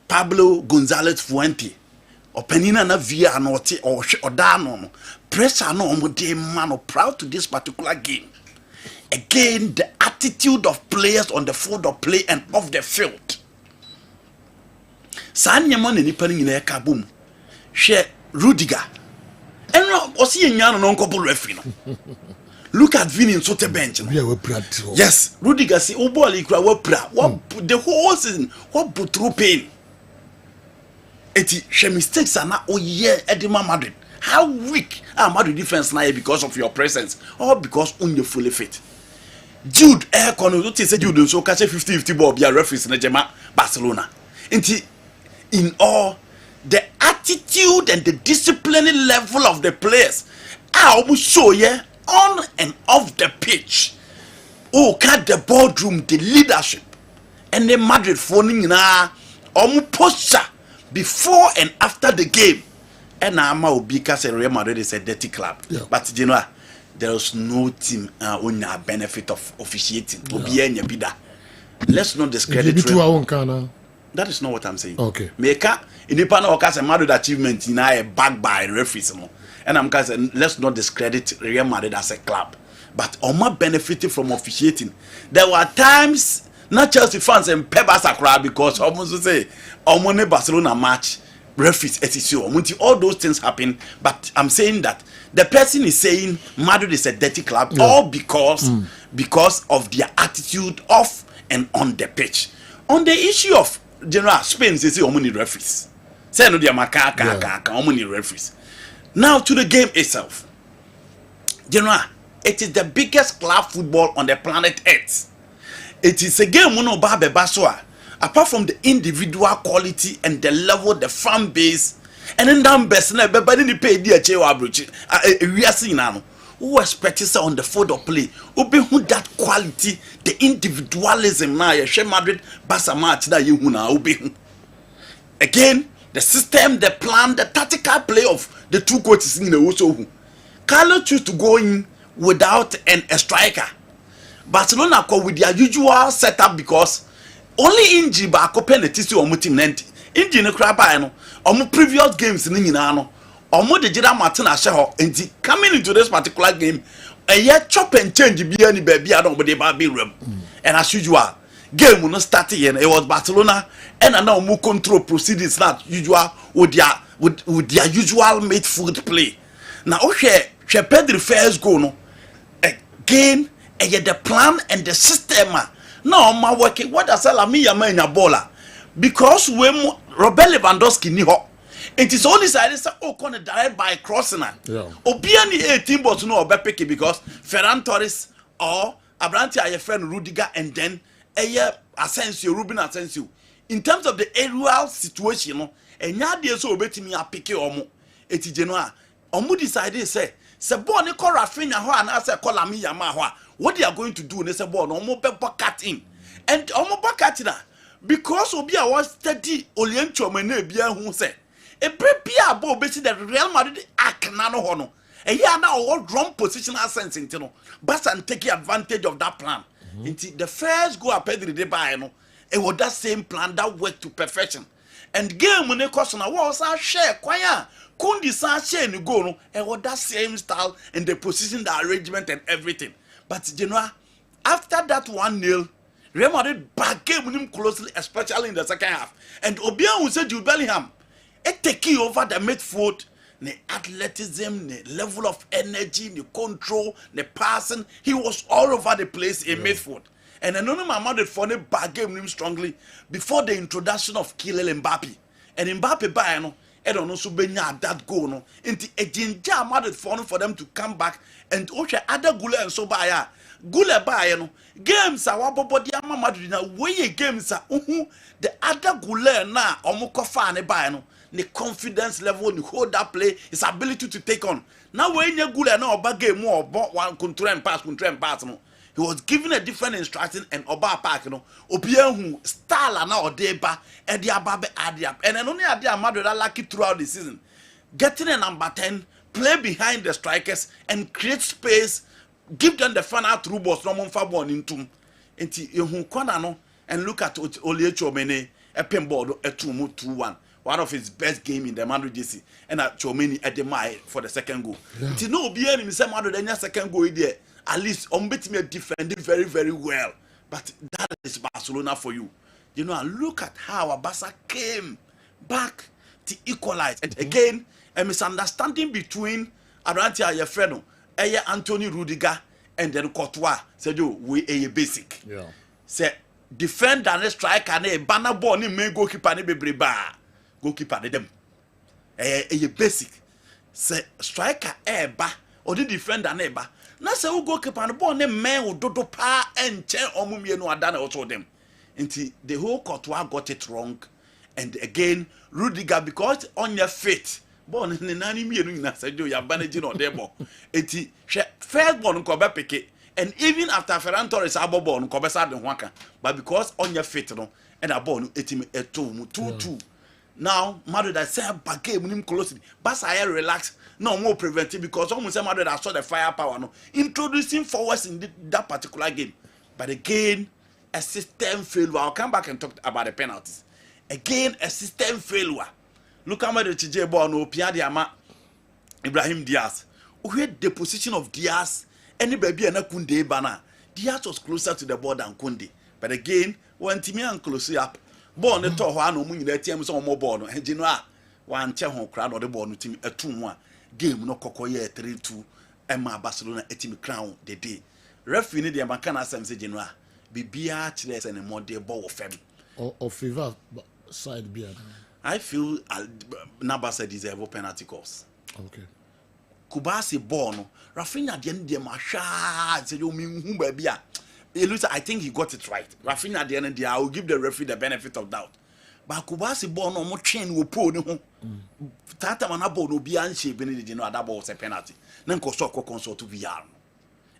Pablo Gonzalez Fuente. Openina na via anoti or dano pressure no omode man proud to this particular game. Again, the attitude of players on the field of play and off the field. Sanya man ni pani nyina ka bom. Hwe Rudiger. Enro osi enyan no nkopo referee no. Look at Vini in sote bench. Yes, Rudiger see oball ikra wa pra. The whole season what put through pain. She mistakes are not Edema Madrid. How weak are Madrid defense now because of your presence or because you're fully fit? Jude said Jude so catch 50-50 ball be a referee in the Barcelona. In all the attitude and the disciplining level of the players I will show you on and off the pitch. Oh, cut the boardroom, the leadership and the Madrid phoning na posture before and after the game. And I'm because Real Madrid is a dirty club. Yeah. But you know, there's no team on a benefit of officiating. Yeah. Let's not discredit That is not what I'm saying. Okay. Meka in the panel of Madrid achievement in a backed by referees. And I'm saying let's not discredit Real Madrid as a club. But Oma benefited from officiating. There were times not Chelsea fans and Pebas Accra because almost say Omone Barcelona match referees etc. All those things happen. But I'm saying that the person is saying Madrid is a dirty club all because of their attitude off and on the pitch. On the issue of General Spain, they say Omone referees. Say no dia makaka Omone referees. Now to the game itself. General, it is the biggest club football on the planet Earth. It is a game apart from the individual quality and the level, the fan base, and then down best everybody need pay the we are seeing now. Who expects on the field of play? Who that quality, the individualism now? You Madrid, Barca match that you now again. The system, the plan, the tactical play of the two coaches in the also. Carlo choose to go in without a striker. Barcelona go with their usual setup because only injury back open the tissue on team nenti. Injury no crap no. On previous games ni nyina no. Omo de Jira Martin Asheho enti coming into this particular game a year chop and change be any baby I don't but they be room. And as usual game will not start again. It was Barcelona and now more control proceedings not usual with their usual midfield play. Now okay, Pedro first go no again the plan and the system no my working what does me in a baller because when Robert Lewandowski ni ho it is only side say oh corner direct by crossing obiani 18 but no be pick because Ferran Torres or Abrante your friend Rudiger and then Asensio Ruben Asensio in terms of the aerial situation no enya dey so obetimi apike omo eti Genoa omo decide say ball ni call Rafinha ho and say call Lamine Yamal ho what they are going to do ne say ball no omo be bucket in and omo bucket na because obi a was steady Olienchoma na bia hu say e prepare ball be the Real Madrid act na no ho no e here na all drum positional sense into no but and take advantage of that plan. The first goal Pedro de buy no it was that same plan that worked to perfection and game when they cost na was a share kwanya kundi sa share ni go no it was that same style and the position, the arrangement and everything. But you know after that 1-0 Real Madrid back game him closely especially in the second half and Obiang who said Jude Bellingham it taking over the midfield. The athleticism, the level of energy, the control, the passing, he was all over the place in midfield. And I know my mother for the back game him strongly before the introduction of Kylian Mbappe. And Mbappe by no, I don't know so benya that goal no. Into a ginger mother for them to come back and okay other Gule and so by Gule by no games are wabobody ama Madrid na way games are the other Gule na omukofa ne by no. The confidence level, the hold that play, his ability to take on. Now when you good and Oba game more about one control and pass no. He was given a different instruction and Oba Park, you know. Obia who style now or deba and the ababe adiap. And then only adia Madrid are lucky throughout the season. Getting a number 10, play behind the strikers and create space, give them the final through balls, no one fabon into you corner no and look at Olienchoma a pinball a 2-1. One of his best game in the Madrid JC and at Chomeni at the mile for the second goal. To no be any Madrid and second goal there. At least me defended very, very well. But that is Barcelona for you. You know, and look at how Barca came back to equalize. And again, a misunderstanding between Abrante Ayefreno, Anthony Rudiger, and then Courtois. Said you we a basic. Yeah. Say defend and strike and a banner ball ni main goalkeeper ni be bar. Goalkeeper de dem a basic say striker ba or the defender na ba na say goalkeeper no ball ne men wo dodo pa enche omumie no ada na also them until the whole Courtois got it wrong and again Rudiger because on your fit ball ne nani mienu na say you are managing on them ball enti first ball nko be pick and even after Ferran Torres abo ball nko be sa de ho aka but because on your fit no and a ball no etimi eto 2-2. Now, Madrid I said back game him closely. But I relax, no more preventive because almost Madrid I saw the firepower no introducing forwards in that particular game. But again, a system failure. I'll come back and talk about the penalties. again a system failure. Look at the TJ ball no Pia Diama Ibrahim Diaz. Who had the position of Diaz any baby and a Kunde Bana. Diaz was closer to the ball than Kunde. But again, when Timmy and close up, born the top one or moving the teams on more ball, and you know, one Chahon crowd or the ball team a 2-1 game no Cocoye 3-2, Emma Barcelona a team crown the day. Referee the Americana Sam said, Genoa, be beer chillers and a more dear ball of fame. Or favor side beer. I feel Nabasa deserve a penalty course. Okay. Kubasi born, Rafinha the end of Masha said, you mean whom baby? I think he got it right. Rafinha at the end of the day, I will give the referee the benefit of doubt. But Kubasi born no more chain will pull no. Tata manabo no be anshe benedi no that ball was a penalty. Then consult to VR.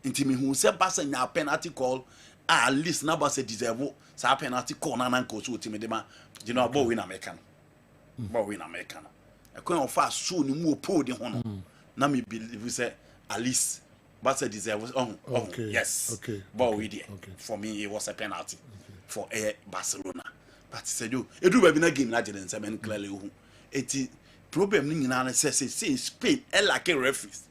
Intimi who said Basa na penalty call at least Nabasa deserve sa penalty call na nanko so timi dema you know ball win American. Ball win American. A coin of fast so ni mu pull the hono. Na me believe we say at least Barca deserves okay. Yes. Okay. But we did. Okay. For me, it was a penalty for Barcelona. But said you do have been a game larger than seven clearly. It's problem in an say Spain, like a referees.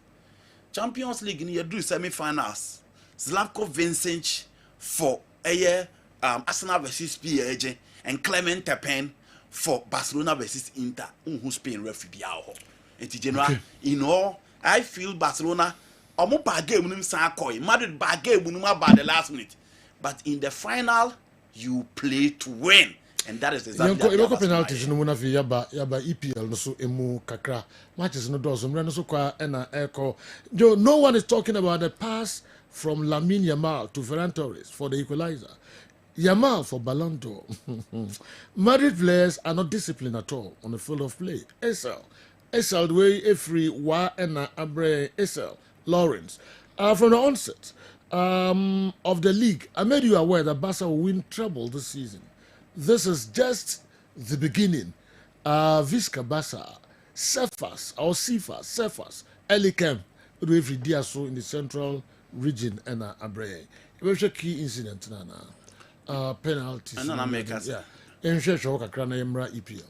Champions League in your do semi-finals. Slavko Vincic for Arsenal versus PSG and Clement Tapen for Barcelona versus Inter. Who Spain referee it's general in all. I feel Barcelona. Omo bad game munum san koy Madrid bad game munum about the last minute, but in the final you play to win, and that is exactly the penalties no muna fi yaba EPL no so emu kakra matches no dozo mra no so kwa na eko no one is talking about the pass from Lamine Yamal to Ferran Torres for the equalizer. Yamal for Ballon d'Or. Madrid players are not disciplined at all on the field of play. Esel the way every wa na abre Esel Lawrence, from the onset of the league, I made you aware that Barca will win treble this season. This is just the beginning. Visca Barca, Cephas, Elikem, every day so in the central region and Abre. It was a key incident. Penalties. And then I make us. Yeah. In Sheshoka Krana Emra EPL.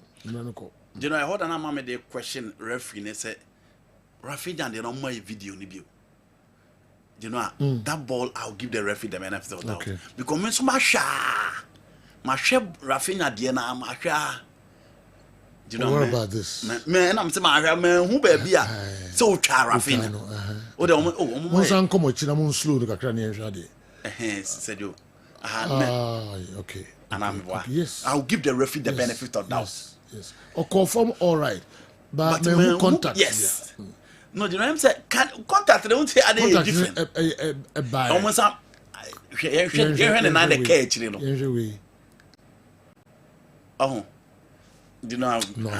You know, I heard an amame the question referee and said. Rafinha and the normal video ni bio. You know that ball I'll give the referee the benefit of doubt. Because me so masha Rafinha the na masha. You know what about this? Man, I'm saying man who baby so twa Rafinha. O de mo san komo china mo slow the kakra na ehwade. Said you. Okay. And I'm yes. I'll give the referee the benefit of doubt. Yes. Or confirm all right. But who contact? Yes. No, you know what I'm saying? Contact, they don't say are they different. A buyer. Almost you're the cage, you know. Oh, you know, no,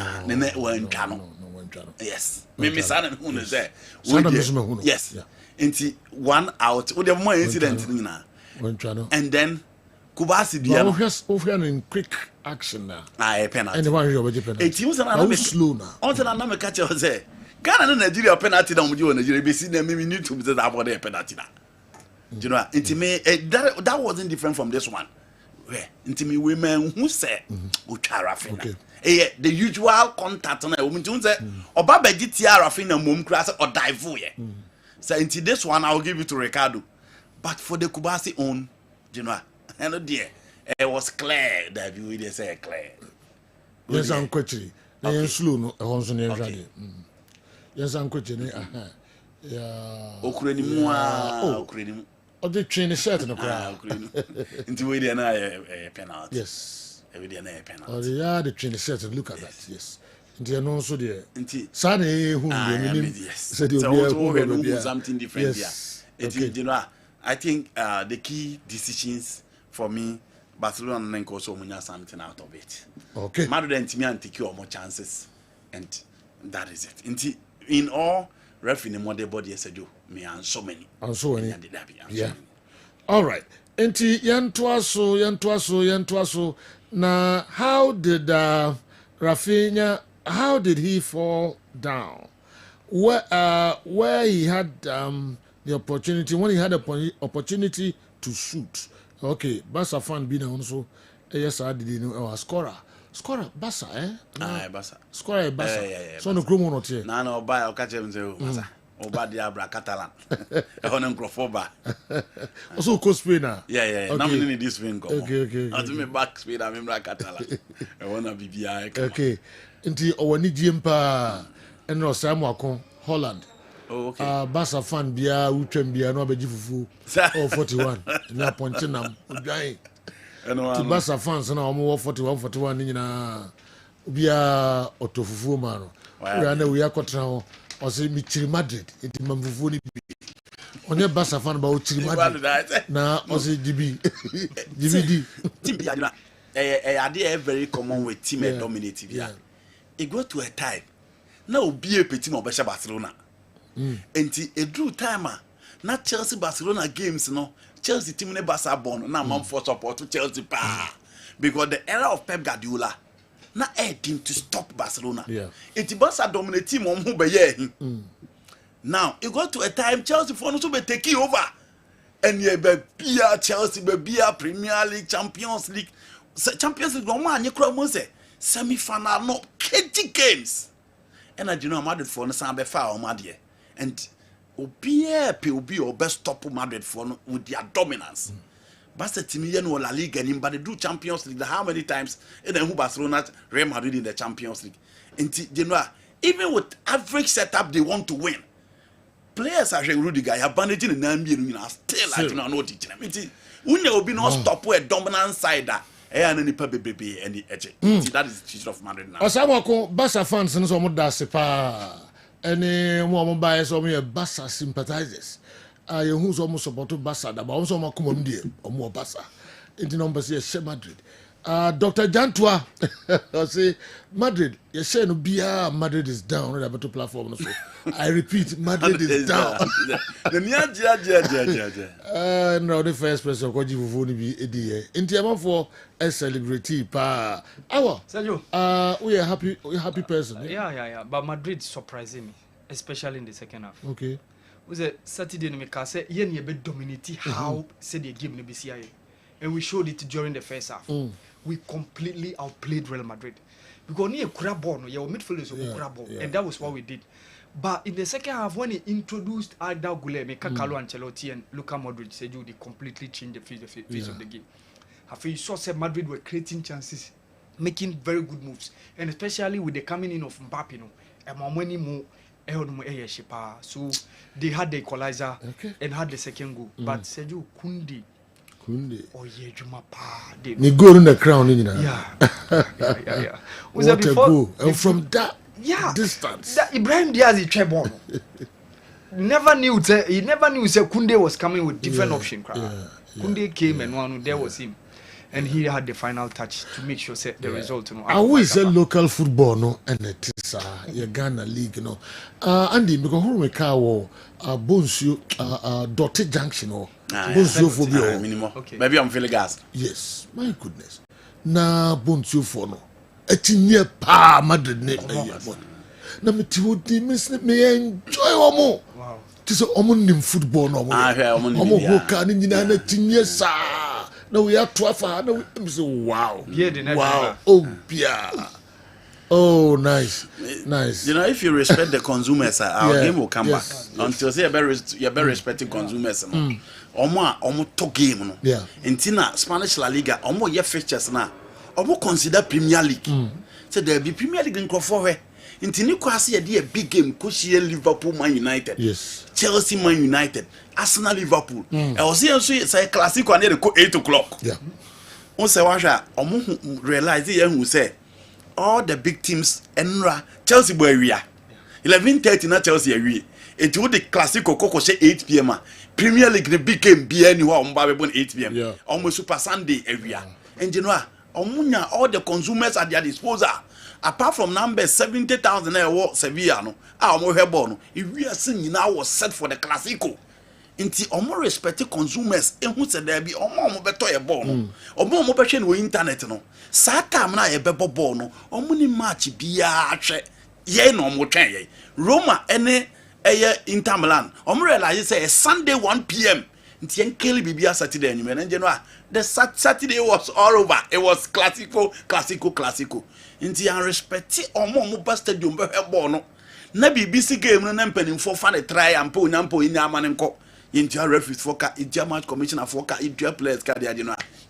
yes. Maybe Saddam who is there. Yes. Into 1 out. With the more incident, and then Kubasi Diana. Over in quick action now. A penalty. And the one you're penalty. It was an slow now. Until another catcher was there. Ghana and Nigeria penalty down with you in Nigeria. Be seen them need to be about their penalty now. You know, into me that wasn't different from this one. Where into me women who said Ucharafina. The usual contact on a woman to say or Baba Rafina mum class or dive. So into this one I'll give it to Ricardo. But for the Kubasi own, you know, and dear, it was clear that you would say clear. Yes, I'm quickly. They slew no Honson. Yes, I'm quickly. Yeah. Ukraine. Or the train is set in the crowd. Into way they a penalty. Yes. Every day a penalty. Oh, yeah, the train is set and look at that. Yes. Into an also there. Sunny, who said you something different here. You know, I think the key decisions for me, Barcelona and also something out of it. Okay. Madrid and Timmy and take more chances, and that is it. In all, ref in the modern body, said you me and so many. And so many. Yeah. All right. Enti yantuaso. Now, how did Rafinha? How did he fall down? Where he had the opportunity, when he had the opportunity to shoot. Okay, Barca fan being also yes, I didn't know a scorer. scorer Basa Basa. Scorer Basa. So no groom on here. Na oba o ka chem say Basa. Oba dia bra Catalan. E hono nkrofoba. Also co Spain. Yeah. Na me need this win come. Okay. Ant me back Spain am bra Catalan. E wanna bibia e. Okay. Nti owani GMpa eno Samu akon Holland. Oh, okay. Basa fan bia utwem bia no abeji fufu. 41. Na pontinam odwan. Ti Basa fans na omo 41 ni nyina bia otofufu ma no. Ura na wi akotra ho. O se mi chiri Madrid. Enti mamfufu ni bi. Onye Basa fan ba o chiri Madrid. Na o se GB. GBD. Team bia na ade very common with team dominate bia. It go to a time. Na obi e peti mo be Barcelona. Enti edru time na Chelsea Barcelona games no Chelsea team ne Barca born na man for support to Chelsea pa because the era of Pep Guardiola na team to stop Barcelona. Enti Barca dominate team on who be here. Now it go to a time Chelsea for no to be taking over and ye be bia Chelsea be bia Premier League Champions League no man you kra mo say semi final no 20 games. And I do know Madrid for no san be fa o madie. And obi or best stop Madrid for with their dominance. Barca team here no La Liga and but they do Champions League. How many times and then who Barcelona Real Madrid in the Champions League? And you know even with average setup they want to win. Players are Rudiger, you are bandaging in NBA, still I do not know teaching them. When there will be no stop with dominant side that and any baby and the edge. That is the teacher of Madrid now. Osama Barca fans and some da any more bias or me Barca sympathizers. Who's almost about to Barca, but also more common dear or more Barca. In the numbers here, Madrid. Dr. Jantua, I say Madrid. You say no beer. Madrid is down on the battle platform. I repeat, Madrid is down. No, the first person of God you will be a day. In the for a celebrity pa. Sergio, we are happy. We are happy person. Yeah. But Madrid surprising me, especially in the second half. Okay. Was a Saturday in the say yen ye be dominate how said the game in the BCI. And we showed it during the first half. We completely outplayed Real Madrid. Because near Kurabon, your midfield is Kurabon, and that was what we did. But in the second half, when he introduced Arda Güler, Carlo Ancelotti and Luka Modric, said they completely changed the face of the game. I feel you saw Madrid were creating chances, making very good moves, and especially with the coming in of Mbappe, so they had the equalizer and had the second goal. But Sergio Kundi. Oh yeah, Juma pa. They go in the crown, Yeah. Was that before? And from that distance, that Ibrahim Diaz is Trebon. He never knew Kunde was coming with different option. Kunde came and one there was him, and he had the final touch to make sure the result. I always say local football, no, and it is Ghana League, no. Andy, because who we call Bonsu, Dotty Junction, no. Okay. Maybe I'm feeling gas. Yes, my goodness. Na Bonsu for no. Etinia pa Madrid ne na me ti wodi me enjoy omo. Wow. Ti so omo nim football no omo. Omo go ka ni nyina na tinie sa. Na we ato afa na we say wow. Wow. Oh bia. Oh, nice. You know, if you respect the consumers, our game will come back. Until say you're very respecting consumers. Omo to game no. Yeah. Intina Spanish La Liga, omo ye fixtures na. Omo consider Premier League. So there be Premier League in Kofowe. Intini kwasi ye a big game kushi Liverpool Man United. Yes. Chelsea Man United, Arsenal Liverpool. I was here so say Clasico and they 8 o'clock. Yeah. On say washa omo realize ye who say all the big teams enra Chelsea boy we are 11:30 na Chelsea we it would the Clasico koko say 8 p.m. Premier League the big game be anywhere on ba 8 p.m. Yeah. Almost Super Sunday area. And you know omunya all the consumers at their disposal apart from number 70,000 Sevilla no omo hebo no if we are seeing now was set for the Clasico. Inti omo respect consumers ehun se there be omo beto e ball no omo be hwe no internet no sa time na e bebo ball no omo ni match bia hwe ye no omo twen ye Roma ene Inter Milan omo realize say Sunday 1 p.m. Nti Kelly Bibia Saturday and the Saturday was all over. It was Clasico. Nti I respect Omo Stadium Bono. Na BBC game no nempeni for fan try and po nyampo in amanenko. India referees for India match commissioner for India players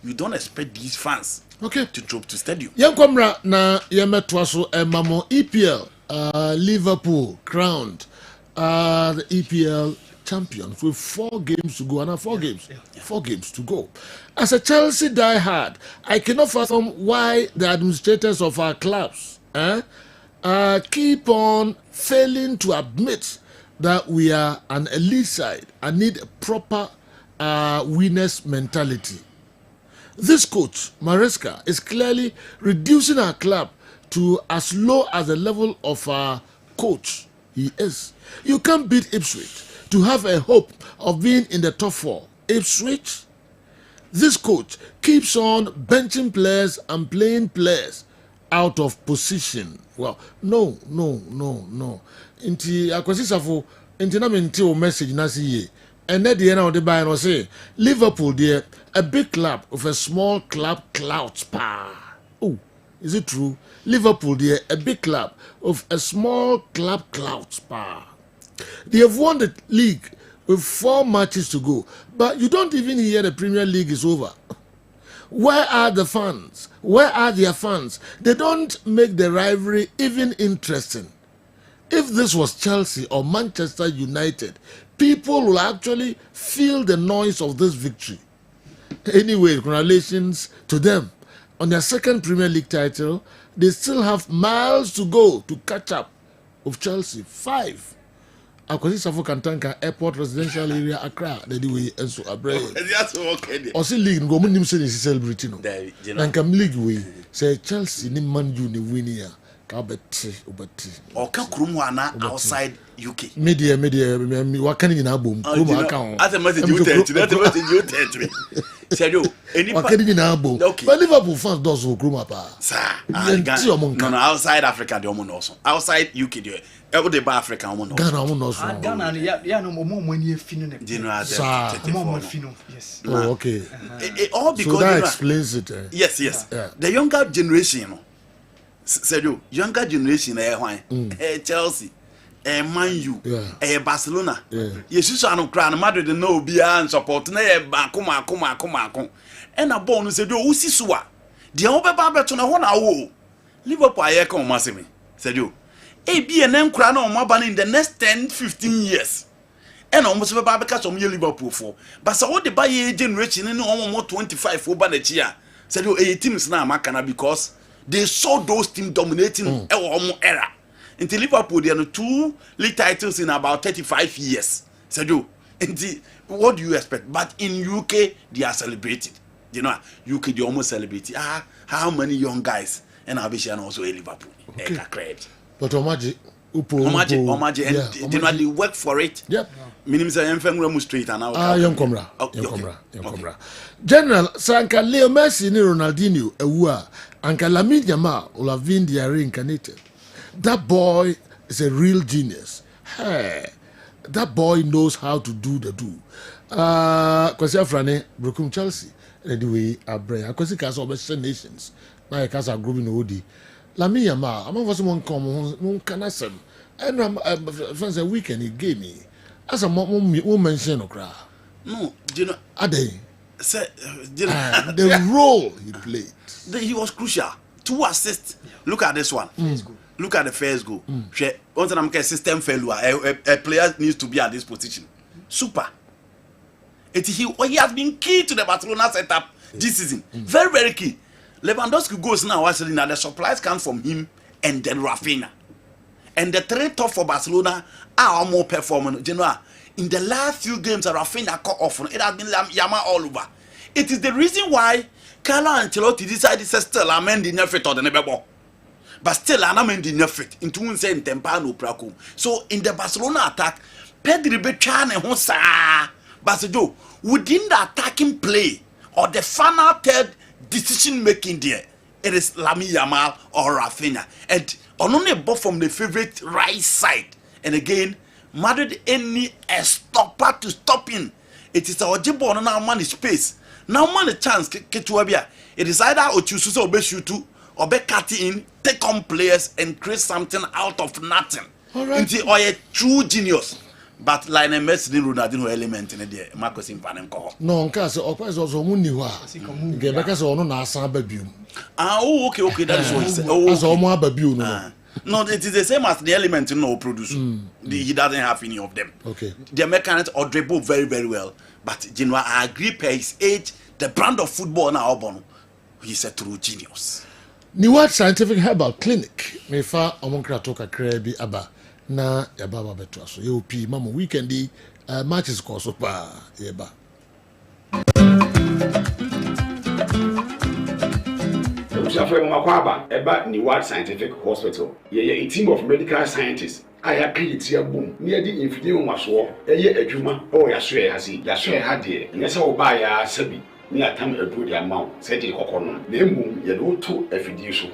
you don't expect these fans to drop to stadium. Young Comra na yemetwaso mamo EPL Liverpool crowned the EPL champions with 4 games to go. 4 games to go. As a Chelsea diehard, I cannot fathom why the administrators of our clubs keep on failing to admit that we are an elite side and need a proper winners mentality. This coach, Maresca, is clearly reducing our club to as low as the level of our coach he is. You can't beat Ipswich to have a hope of being in the top 4. Ipswich? This coach keeps on benching players and playing players out of position. Well, no. Inti akwasisafo inti na menti o message na see and at the end of the buy no say Liverpool there a big club of a small club clouds power. Oh, is it true? Liverpool there a big club of a small club clouds power. They have won the league with 4 matches to go, but you don't even hear the Premier League is over. Where are the fans? Where are their fans? They don't make the rivalry even interesting. If this was Chelsea or Manchester United, people will actually feel the noise of this victory. Anyway, congratulations to them. On their 2nd Premier League title, they still have miles to go to catch up with Chelsea. 5. Akwasi Safo Kantanka Airport Residential Area Accra, the way and so abre. That's okay. Or see league go mun nim say celebrity no. And come league we say Chelsea ni Man U ni win here. Kabeti. Or ka krumu ana outside UK. Media wakani nyina bom. Krumu aka ho. As a message you tell me. Serio, any wakani nyina bom. But Liverpool fans does so krumu pa. Sir. No, outside Africa they omo no so. Outside UK they every day Africa omo no. Ghana omo no so. Ghana ya no mo ni finu ne. Mo finu. Yes. Oh, okay. All because so that explains it. Yes. Yeah. The younger generation, Sergio, younger generation, Chelsea, Man U, Barcelona. Yes, you saw crown Madrid no be and support. Come. And a bonus said, "Oh, Sisua, the over Barber na 1 hour. Liverpool, I come massively." Sergio, be an M crown on Maban in the next 10-15 years. And almost a Barber some year Liverpool for. But so what the buy generation and almost 25 for Banachia. Sergio, 8 teams now, Macana, because they saw those teams dominating era. Until Liverpool, there are 2 league titles in about 35 years. Sergio, what do you expect? But in UK, they are celebrated. You know, UK, they almost celebrate. How many young guys? And Abishan also a Liverpool. Okay. But Omaji, and they work for it. Yep. Minimum say Enfengremu Street and now. Young Comra. General Sanka Leo Messi ni Ronaldinho Ewa Anka Lamine Yamal will have been reincarnated. That boy is a real genius. Hey, that boy knows how to do the do. Kwasi Afrane Brokum Chelsea. Anyway, Abre. Kwasi Kasa Obesha Nations. Now Kasa group in Odi. Lamine Yamal. I'm not going to come. Canasem. And friends a weekend he gave me. As a mom mention okra. No, you know. Ade. The role he played. He was crucial. 2 assists. Look at this one. Look at the first goal. Once I'm system failure, a player needs to be at this position. Super. He has been key to the Barcelona setup this season. Very, very key. Lewandowski goes now. Actually, now the supplies come from him and then Rafinha. And the 3 top for Barcelona are more performing. You know, in the last few games, Rafinha cut off. It has been Yama all over. It is the reason why Carlo Ancelotti decided to still amend the effort or the never. But still, I'm amending the effort into Unsen Tempano Praco. So in the Barcelona attack, Pedri Bechan and Hossa, Barcelona within the attacking play or the final third decision making there, it is Lamine Yamal or Rafinha. And only both from the favorite right side. And again, Madrid any a stopper to stop in. it is our jibbo on our money space. Now money chance Ketuabia. It is either or choose or be shoot to or be cut in, take on players and create something out of nothing. All right. Or a true genius. But Lionel Messi didn't know element in the Marcus in Panenco. No, because of also Muniwa. Get back as on our Sababu. Okay, that is what he said. As Omar Babu. No, it is the same as the element in no produce. He doesn't have any of them. Okay. The Americans or dribble very, very well. But Genoa, I agree per his age, the brand of football now, Bono. He's a true genius. Niwat Scientific Herbal Clinic. Me fa omonkra toka krebi aba na ya baba beto aso. Yo pi mama weekendi matches ko so pa yeba. Usafre mama kwaba eba Niwat Scientific Hospital. Ye a team of medical scientists. Aya create ya boom. Near the infidel maso. Eye adwuma o ya so ya hasi. Ya so ya ha de. Nyesa wo ba ya sabi. Ni atam edu di amount. Say the kokono. Na emu ye do to afidie so.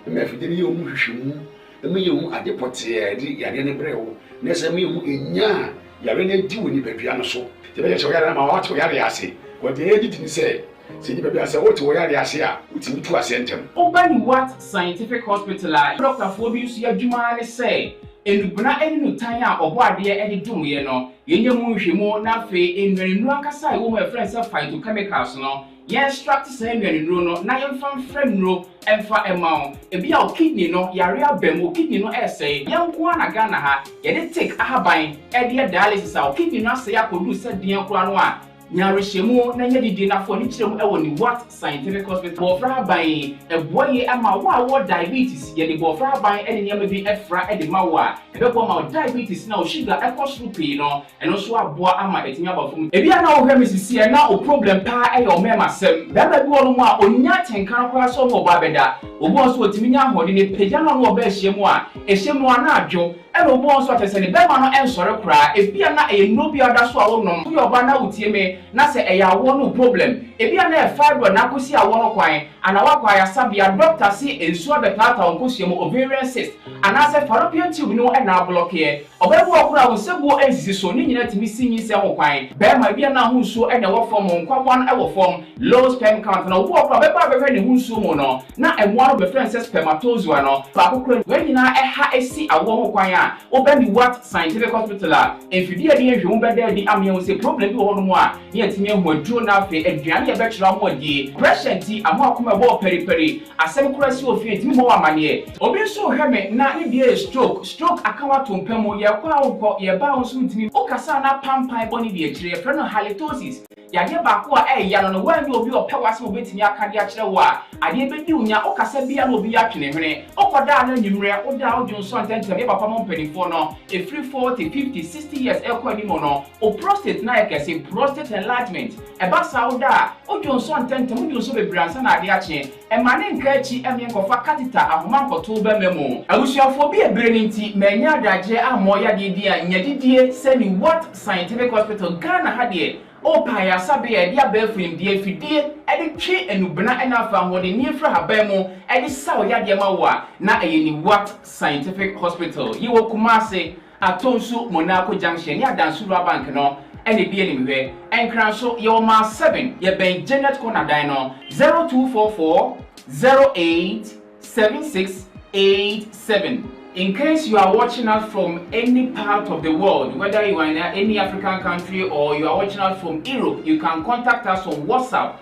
Me afidie ye omu hwehwemu. Me ye omu adepote ya di ya ne brewo. Na se me omu enya ya re na di woni badua no so. Te be ye so ya na ma wa to ya re ase. Wo de ye di ni say se ni bebe ase wo te wo ya re ase a utimi tu ase ntem. Obani What Scientific Hospital Dr. Fobius ya dwuma ne say enubuna eni no tan a obo ade e de dum ye no yenye mu hwemu na fe enwenu akasa wo ma friends phytochemicals no ye extract say enwenu no na ye mfam fremno emfa emao ebi a kidney no yare abem kidney no essay ye nko na Ghana ha ye de take ahaban e de dialysis a kidney no say akodu se den kura no a nyarehemu na nye didi na fo ni kirem e woni What Scientific Hospital bofra ban eboye ama wo diabetes ye de bofra ban e nyama bi efra e de mawa e be bo ma diabetes na o sugar e koso pe no eno so aboa ama etimi abafum e bia na wo hwe misisi e na o problem pa e yo mema sem da ba bi wo no mu a onya tenkan kwa so mo ba beda obo so otimi nya hode ne peja na no oba ehyemu a ehyemu na adwo e no obo so atese ne be ma no ensore kra e bia na e no bia da so a wo nom yo ba na utie me na se eya wo no problem ebia na e fibro na kosi a wo no kwan ana wa kwa ya sabia doctor si ensu abetata onkosi mu ovarian cyst ana se fallopian tube no e na block ye obebu okura wo sebu ensisi so ni nyina timi sinyi se ho kwan be ma bia na ho nsuo e na wo form nkwabon e wo form low sperm count na obu okura be ba be ne ho nsuo mu no na emo no be friend say spermatozoa no ba kokura we nyina e ha esi awo ho kwan a obani What Scientific Hospital a enfidie de ehwe be da di amia wo se problem bi wo no mu a timi ho aduro na afi aduane ye betwera mo adi pressure ti amo akoma bo periperi asem kura si ofie timi ho amane obi so hweme na ne die stroke akawa tompam ye kwa wo ye ba wo so timi okasa na pampan boni die kire ye no halitosis yade ba ko a ya no wan bi obi opewase obetimi akade a kire wo a ade bedi unya okasa bia na obi atwene hwene okoda na nyimre oda odun so antentem ye papa mo mpanifo no e free 40 50 60 years e kwa ni mo no o prostate na yekese prostate enlargement eba sauda odun so antentem odun so bebransa na ade ache e mane nka achi eme nkofa catheter ahoma nkoto ba memo abusuafo bi ebere nti manya adaje amoya de a nyadidie semi What Scientific Hospital Ghana ha de o pa ya sabe ya dia ba frim die fidie e de twe enubna e na fa hode ni fra haban mu e de saw ya de ma wa na eyeni What Scientific Hospital yi wo Kumase Atonsu Monaco Junction ya Dansura Bank no ene bi ene mehwe enkran so ye o ma 7 ye ben Janet Corner dan no 0244 087687. In case you are watching us from any part of the world, whether you are in any African country or you are watching us from Europe, you can contact us on WhatsApp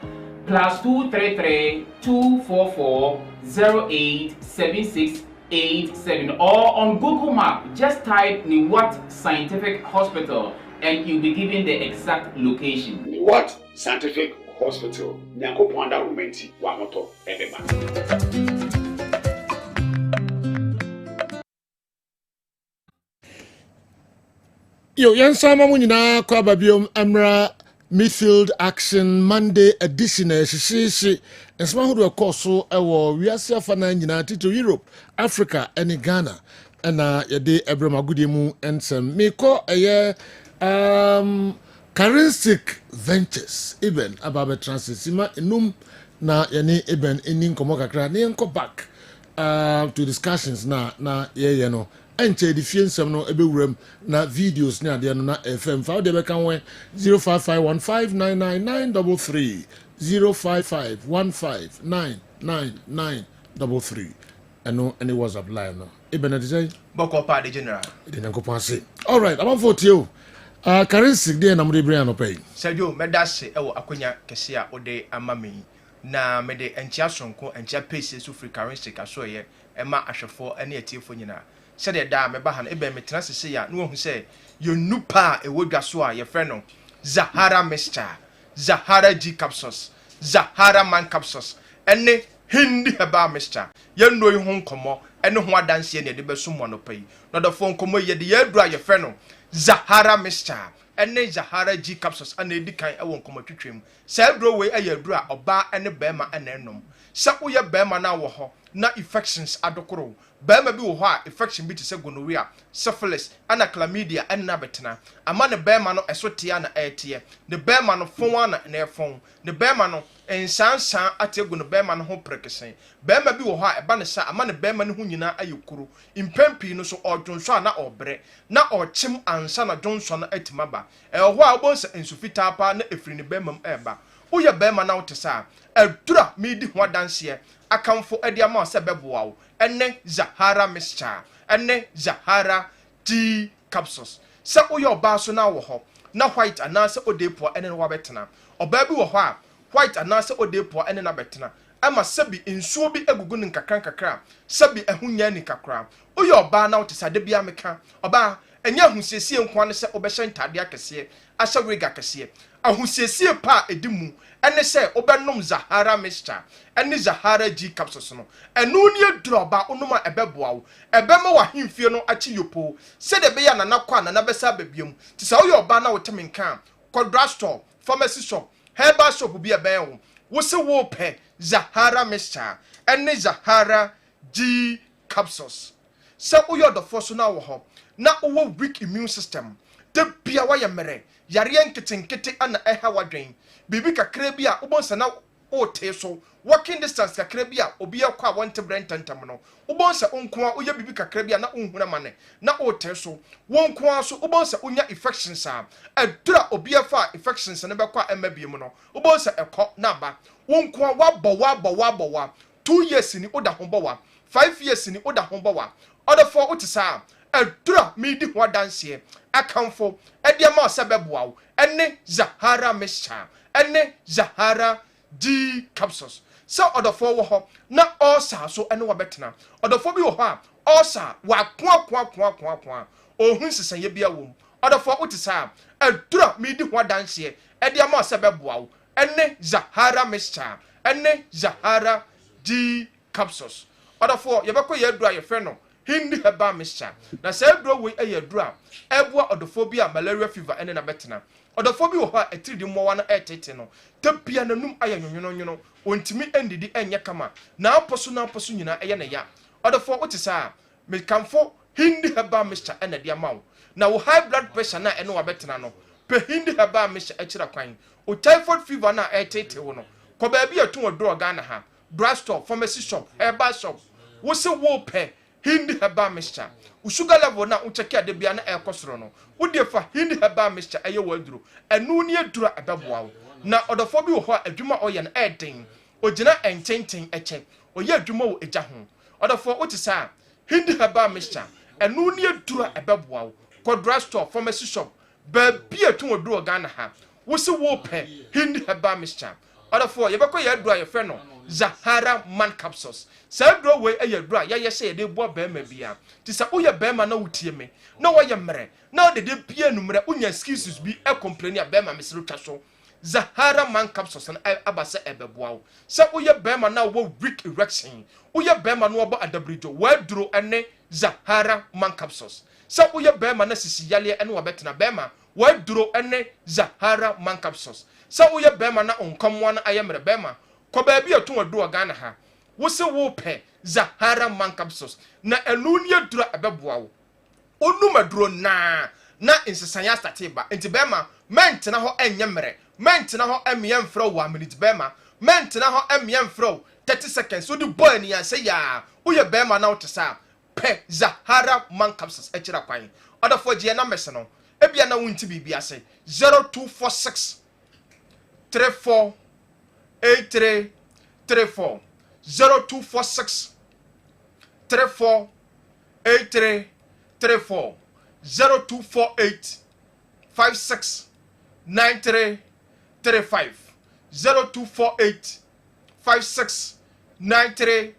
+233 244 087687 or on Google Map. Just type What Scientific Hospital and you'll be given the exact location. What Scientific Hospital? Nyankopo anda rumenti wa moto ebeba. Yo, yansama mu nyina kwa babiom amra Midfield Action Monday edition shishi ensama hodo ekoso ewo wiase afana nyina tito Europe, Africa and Ghana na yede ebremagudie mu ensem meko eye Charistic Ventures even ababe transisima enum na yene eben eni nkomo kakra ne enko back to discussions na ye no enter the fie nsɛm no ɛbɛwuram na videos ne adeɛ no na fm fa wode bɛka ho 0551599933 0551599933 ɛno ɛne WhatsApp line no ibɛna de sɛ bɔkɔ pa de general de nyankopɔn ase all right amanfo tie o currency de na mo de bria no pay Sergio medase ɛwɔ akonya kɛse a ode ama me na mede enchia sonko enchia pace so free currency ka so ye ɛma ahwefo ɛne atiefo nyina sɛde da me ba ha no ebe metena sese ya no hu sɛ ye nupa ɛwɔ dwa so a ye frɛ no Zahara Mixture, Zahara G capsules, Zahara Man capsules ɛne Hindi Herbal Mixture ye no yi ho nkomo ɛne ho adanse ne de beso mo no pay no da fo nkomo ye de ye dura ye frɛ no Zahara Mixture ene Zahara G capsules ana edikan ewo nkomatwetwem sa duro we ayadura oba ene bema ene enom sa wo ye bema na wo ho na infections adokoro bema bi wo ho a infection bi te se gonorrhea syphilis ana chlamydia ene na betena ama ne bema no esotea na etie ne bema no fon na na efon ne bema no ensansan ategu no bema no ho prekesen bema bi wo ho a eba ne sa ama ne bema no ho nyina ayekuru impempi no so odwonso na obre na ochim ansa na dwonso na atimaba ho a obonsa ensufita pa na efiri ne bema m eba wo ye bema na wote sa adura medi ho adanse akamfo ade ama se beboa wo ene Zahara Mixture ene Zahara G capsules se wo ye oba so na wo ho na white anase odepo ene no wabetena oba bi wo ho a white anase odepo ene na betena ama sebi nsuo bi egugu ne nkakra sebi ehunya ni kakra wo ye oba na wote sa de bia meka oba enya ahusiesie nkwa ne se obehye ntade akese ahye wega akese ahusiesie pa edimu ene se obenom Zahara Mixture ene Zahara G capsules no enu ne droba onoma ebeboa wo ebema wa himfie no achi yopo se de be ya nana kwa nana besa babiem ti sa wo ye oba na wote menka kodra store pharmacy shop herbal shop bi ebe wo wo se wo pe Zahara Mixture ene Zahara G capsules se wo ye odofo so na wo ho na wo weak immune system de bia wa ye mere yare nkete ana eha wadwen bibi kakra bi a ubonsa na ote so walking distance kakra bi a obi akwa wonte brentantam no ubonsa onkoa oya bibi kakra bi a na onhuna mane na ote so wonkoa so ubonsa onya infections a adura obi afa infections ne bekwa emabiem no ubonsa ekọ na ba wonkoa wabọ 2 years ni oda hombowa 5 years ni oda hombowa other for utisa adura medi ho danse akamfo ediama sebeboa wo ene Zahara Mixture ene Zahara G capsules so odofo wo ho na osa so ene wabetena odofo bi wo ho a osa wa kwa ohun sesanye bia wo odofo utisa adura medi ho danse ediama sebeboa wo ene Zahara Mixture ene Zahara G capsules odofo yebekọ ye adura ye fe no Hindi Herbal Mixture na se adura we ayadura eboa odofo bi a malaria fever ene na betena odofo bi wo ha etiridi mmowa na etete no tapia nanum aya nwonwonwono ontimi endidi enye kama na aposo nyina eye na ya odofo otisa me kamfo Hindi Herbal Mixture ene dia mawo na wo high blood pressure na ene wa betena no pe Hindi Herbal Mixture akira kwan o typhoid fever na etete wo no ko ba bi atun odro Ghana ha drugstore pharmacy shop herbal shop wo se wo pe Hindi Herbal Mixture sugar level na uncheke ade bia na ekosoro no wo de fa Hindi Herbal Mixture eye waduro enu ne adura ebeboa wo na odofo bi wo ho adwuma oye na eden ogina ententen eche oye adwuma wo eja ho odofo otisa Hindi Herbal Mixture enu ne adura ebeboa wo kodra store pharmacy shop ba bia tun oduro Ghana ha wo se wo pe Hindi Herbal Mixture odofo yebekọ ye adura ye fe no Zahara Man capsules sa dro we ayadura ya ye se de bo ba ma bia ti sa wo ye ba ma na wutie me na wo ye mere na de bia numre unya excuses bi e complain ba ma mesiro twa so Zahara Man capsules na abase ebeboa wo sa wo ye ba ma na wo weak erection wo ye ba ma na wo ba adabrijo wa duro ene Zahara Man capsules sa wo ye ba ma na sisi yale ene wo betena ba ma wa duro ene Zahara Man capsules sa wo ye ba ma na onkomwa na ayemre ba ma ko ba bia tun adu Ghana ha wo se wo pe Zahara Man capsules na elunia dura ebeboa wo onu maduro na insesanya start ba enti bema mentena ho enye mere mentena ho emye mfro wa minute bema mentena ho emye mfro 30 seconds so di boy ni ya say ya wo ye bema na utesa pe Zahara man capsules echira kwan other for je numbers no ebia na wunti bibia say 0246 34 83 34 0246 34 83 34 0248 56 93 35 0248 56 93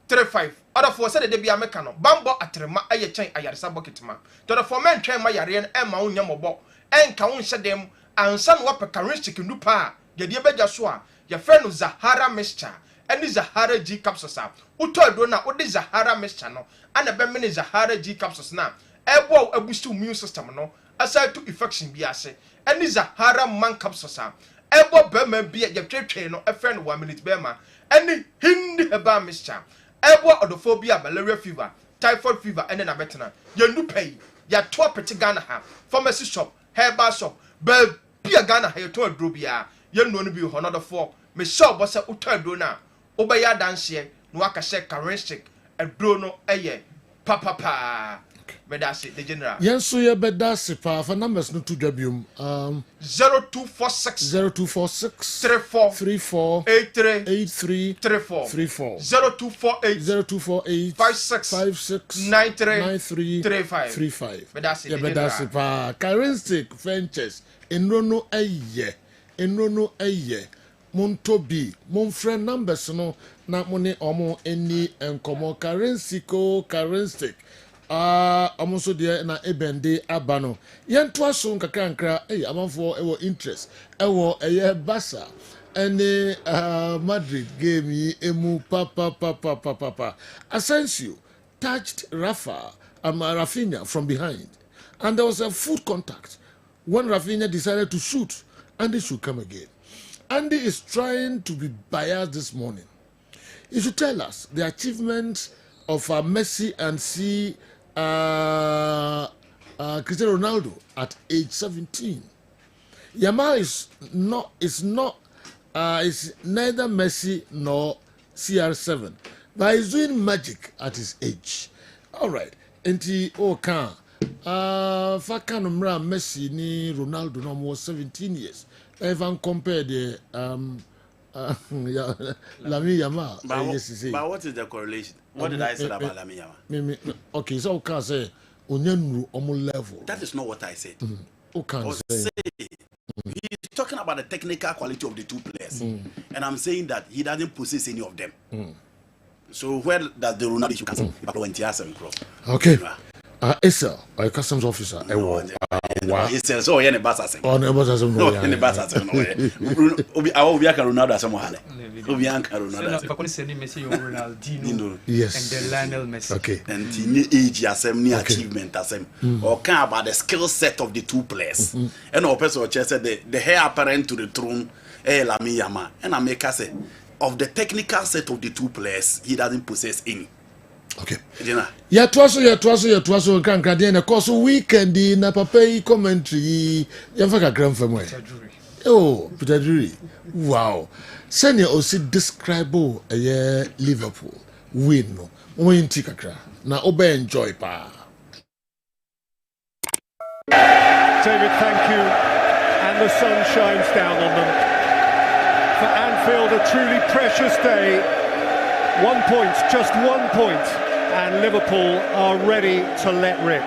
35 other for said the be amekano bambo atrema aye chen ayaresa bucket ma to the for men twen ma yare en ma wonya mobo enka won hyedem ansa no wapekaristic nupa ye de beja so a ye friend Zahara mixture any Zahara G capsules a uto do na odi Zahara mixture no ana be mini Zahara G capsules na ebo abustu immune system no aside to infection bi ase any Zahara man capsules a ebo be ma bi ye twetwe no e friend 1 minute be ma any hindi heba mixture ebo odophobia malaria fever typhoid fever and na betena ye nu pay ya to apete Ghana ha pharmacy shop herbal shop be bia Ghana ha ye to adro bia ye nu no bi ho no for me shop bo se uto adro na obaya danse no aka she charistic adro no eye papa medase the general yenso ye bedase pa for numbers no to dwabium 0246 34 83 34 0248 56 93 35 ye bedase pa charistic ventures enrono eye Montobi, mon friend numbers no na money omo any enkomo charistic amonso de na ebende abano yento aso nkakra amanfo ewo interest ewo eye Barca ene Madrid game yi emu papa Asensio touched Rafinha from behind and there was a foot contact when Rafinha decided to shoot and he should come again. Andy is trying to be biased this morning. He should tell us the achievements of Messi and see Cristiano Ronaldo at age 17. Yamal is neither Messi nor CR7, but he's doing magic at his age. All right. Enti Okan Fakanumra Messi ni Ronaldo no more 17 years. Even compare the Lami Yama. But what is the correlation? What did I say about Lami Yama? Okay, so I can say Onyenru omo level. That is not what I said. I say he's talking about the technical quality of the two players, and I'm saying that he doesn't possess any of them. So where does the Ronaldo issue come from? Okay. Issa, a customs officer. Issa, so you're in the Barca. Oh, no, in the Barca. I will be a Ronaldo as someone. Yes. And the Lionel Messi. Okay. And the age as any achievement as him. Or care about the skill set of the two players. And our person said the heir apparent to the throne, Lami Yama. And I make us say of the technical set of the two players, he doesn't possess any. Okay. Ya twaso kanka de na course weekend na papa commentary ya faka gram famwe. Oh, Peter Drury. Wow. Senior osi describe Liverpool win no. Mo yinti kakra. Na obe enjoy pa. David, thank you. And the sun shines down on them. For Anfield, a truly precious day. 1 point, just 1 point, and Liverpool are ready to let rip.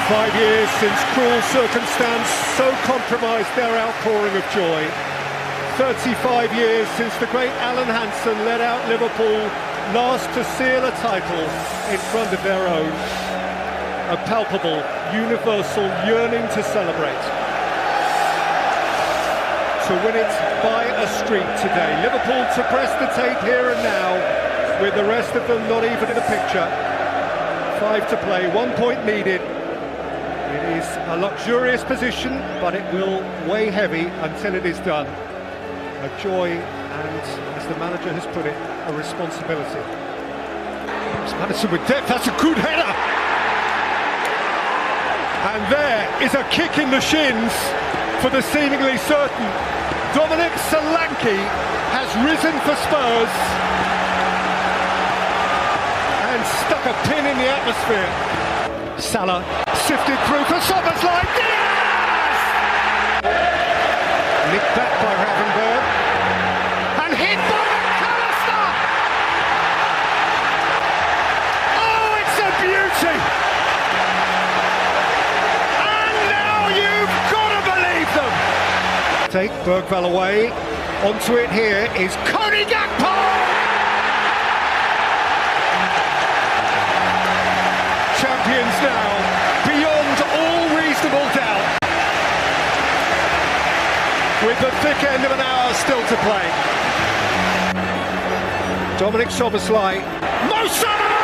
5 years since cruel circumstance so compromised their outpouring of joy. 35 years since the great Alan Hansen led out Liverpool last to seal a title in front of their own. A palpable, universal yearning to celebrate. To win it by a streak today. Liverpool to press the tape here and now, with the rest of them not even in the picture. 5 to play, 1 point needed. It is a luxurious position, but it will weigh heavy until it is done. A joy and, as the manager has put it, a responsibility. It's Madison with depth, that's a good header! And there is a kick in the shins for the seemingly certain. Dominic Solanke has risen for Spurs. and stuck a pin in the atmosphere. Salah sifted through for Soberslide. Diaz! Nicked back by Ravenberg. And hit by McAllister! Oh, it's a beauty! And now you've got to believe them! Take Bergvall away. Onto it here is Cody Gakpo! Champions now, beyond all reasonable doubt. With the thick end of an hour still to play. Dominic Szoboszlai. Mo Salah!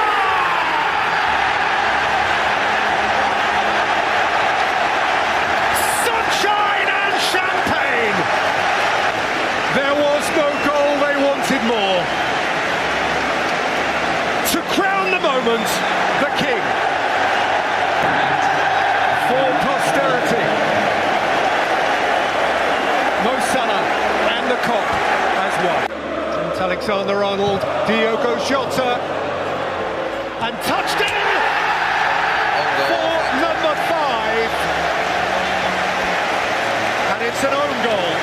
Sunshine and champagne! There was no goal, they wanted more. To crown the moment, the king. For posterity. Mo Salah and the Kop as one. Trent Alexander-Arnold, Diogo Jota, and touched in for number 5. And it's an own goal.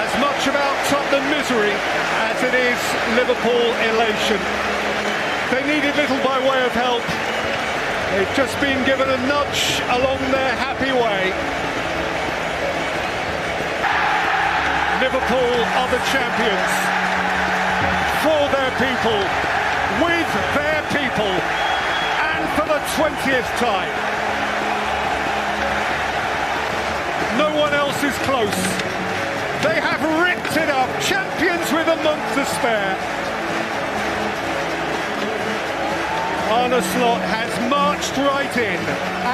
As much about Tottenham misery as it is Liverpool elation. They needed little by way of help. They've just been given a nudge along their happy way. Liverpool are the champions. For their people, with their people, and for the 20th time. No one else is close. They have ripped it up, champions with a month to spare. Arne Slot has marched right in,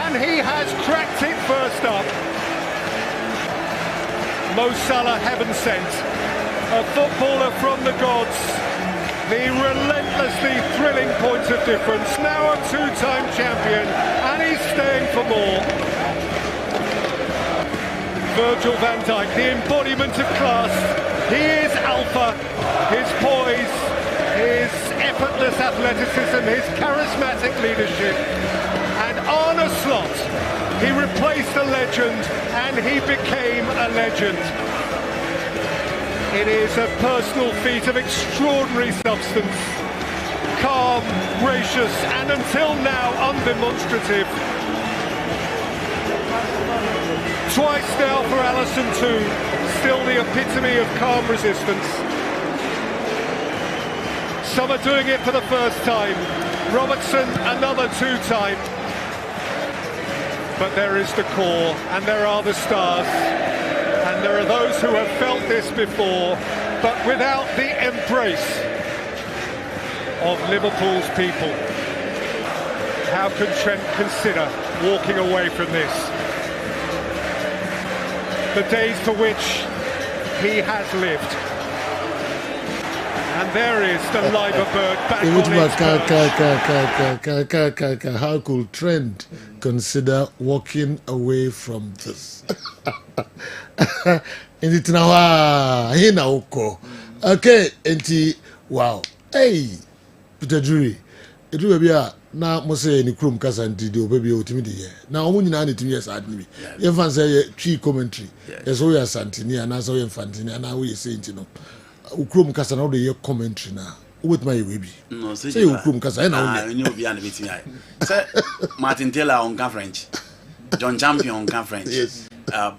and he has cracked it first up. Mo Salah, heaven sent, a footballer from the gods, the relentlessly thrilling points of difference, now a two-time champion, and he's staying for more. Virgil van Dijk, the embodiment of class. He is alpha, his poise, his effortless athleticism, his charismatic leadership. And Arne Slot, he replaced a legend and he became a legend. It is a personal feat of extraordinary substance. Calm, gracious, and until now undemonstrative. Twice now for Alisson too, still the epitome of calm resistance. Some are doing it for the first time. Robertson, another two-time. But there is the core, and there are the stars. And there are those who have felt this before, but without the embrace of Liverpool's people. How can Trent consider walking away from this? The days for which he has lived. And there is the Liverpool back on its perch. How could Trent consider walking away from this? Okay, wow. Hey, Peter Drury, it will be a now must say any chrome cast and do baby ultimately. Now, only 92 years at me. You can say tree commentary. There's always Santini and as I am Fantini, and now we say, you know, Chrome cast and all the year commentary now. With my baby. No, say you chrome cast. I know behind the meeting. Martin Taylor on French, John Champion on French, yes.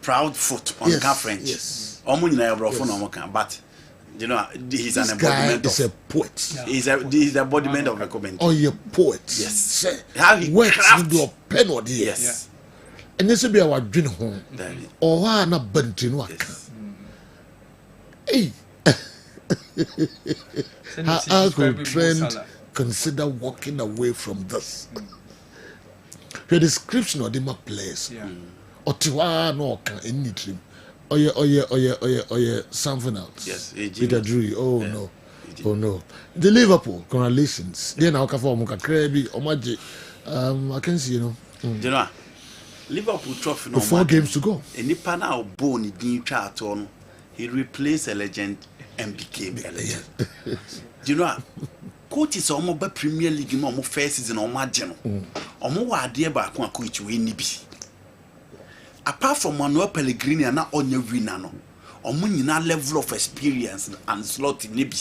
Proud Foot on French, yes. But you know, he's an embodiment of a poet. Yeah. He's the embodiment of a comment. Oh, you're poet. Yes. Say, how he works into a pen or dear. Yes. Yeah. And this will be our dream home. Or why not bunting work? Hey. How could Trent consider walking away from this? Your description of the place. Or Tiwa no can any dream. Oh yeah, something else. Yes, Peter Drury. Oh yeah. No. Oh no. The Liverpool, congratulations. Then now come for Muka Krebi, Omaji. I can see, you know. You know, Liverpool trophy no 4 games to go. And the panel bone in Charlton, he replaced a legend and became a legend. Do you know? coaches omo ba Premier League ma omo first season omo agye no omo wa ade ba ko coach we ni bi apart from Manuel Pellegrini na onye winner no omo nyina level of experience and slot ni bi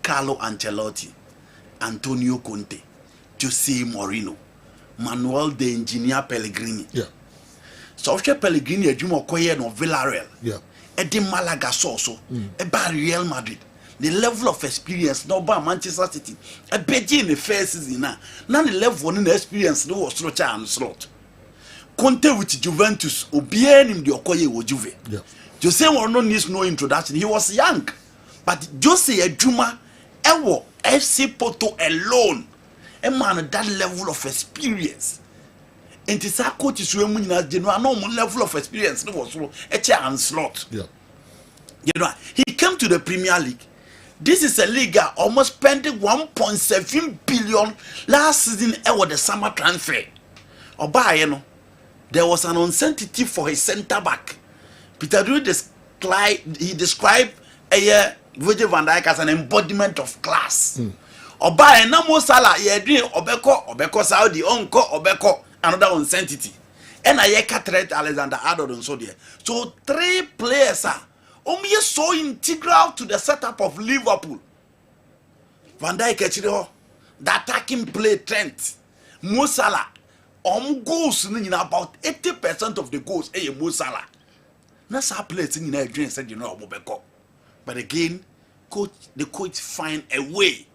Carlo Ancelotti, Antonio Conte, Jose Mourinho, Manuel the Engineer Pellegrini. Yeah. So Pellegrini adwuma koye no Villarreal. Yeah. Edi Malaga so eba Real Madrid. The level of experience no ba Manchester City. E beji in the first season na the level in the experience no was structure and slot. Conte with Juventus obie nim de okoye wo Juve. Yeah. Jose Mourinho needs no introduction. He was young. But Jose adwuma ewo FC Porto alone. A man that level of experience. And it's a coach is when you know level of experience no was so a chair and slot. Yeah. You know, he came to the Premier League. This is a league almost spending 1.7 billion last season over the summer transfer. Oba, you know, there was an uncertainty for his centre back. Peter Drury described Virgil van Dijk as an embodiment of class. Oba and Mo Salah ye obeko Saudi obeko another uncertainty. And I threat Alexander Arnold so there. So 3 players are so integral to the setup of Liverpool. Van Dijk the attacking play Trent, Mo Salah, goals about 80% of the goals Mo Salah. That's how players in their dreams said obeko. But again, the coach find a way.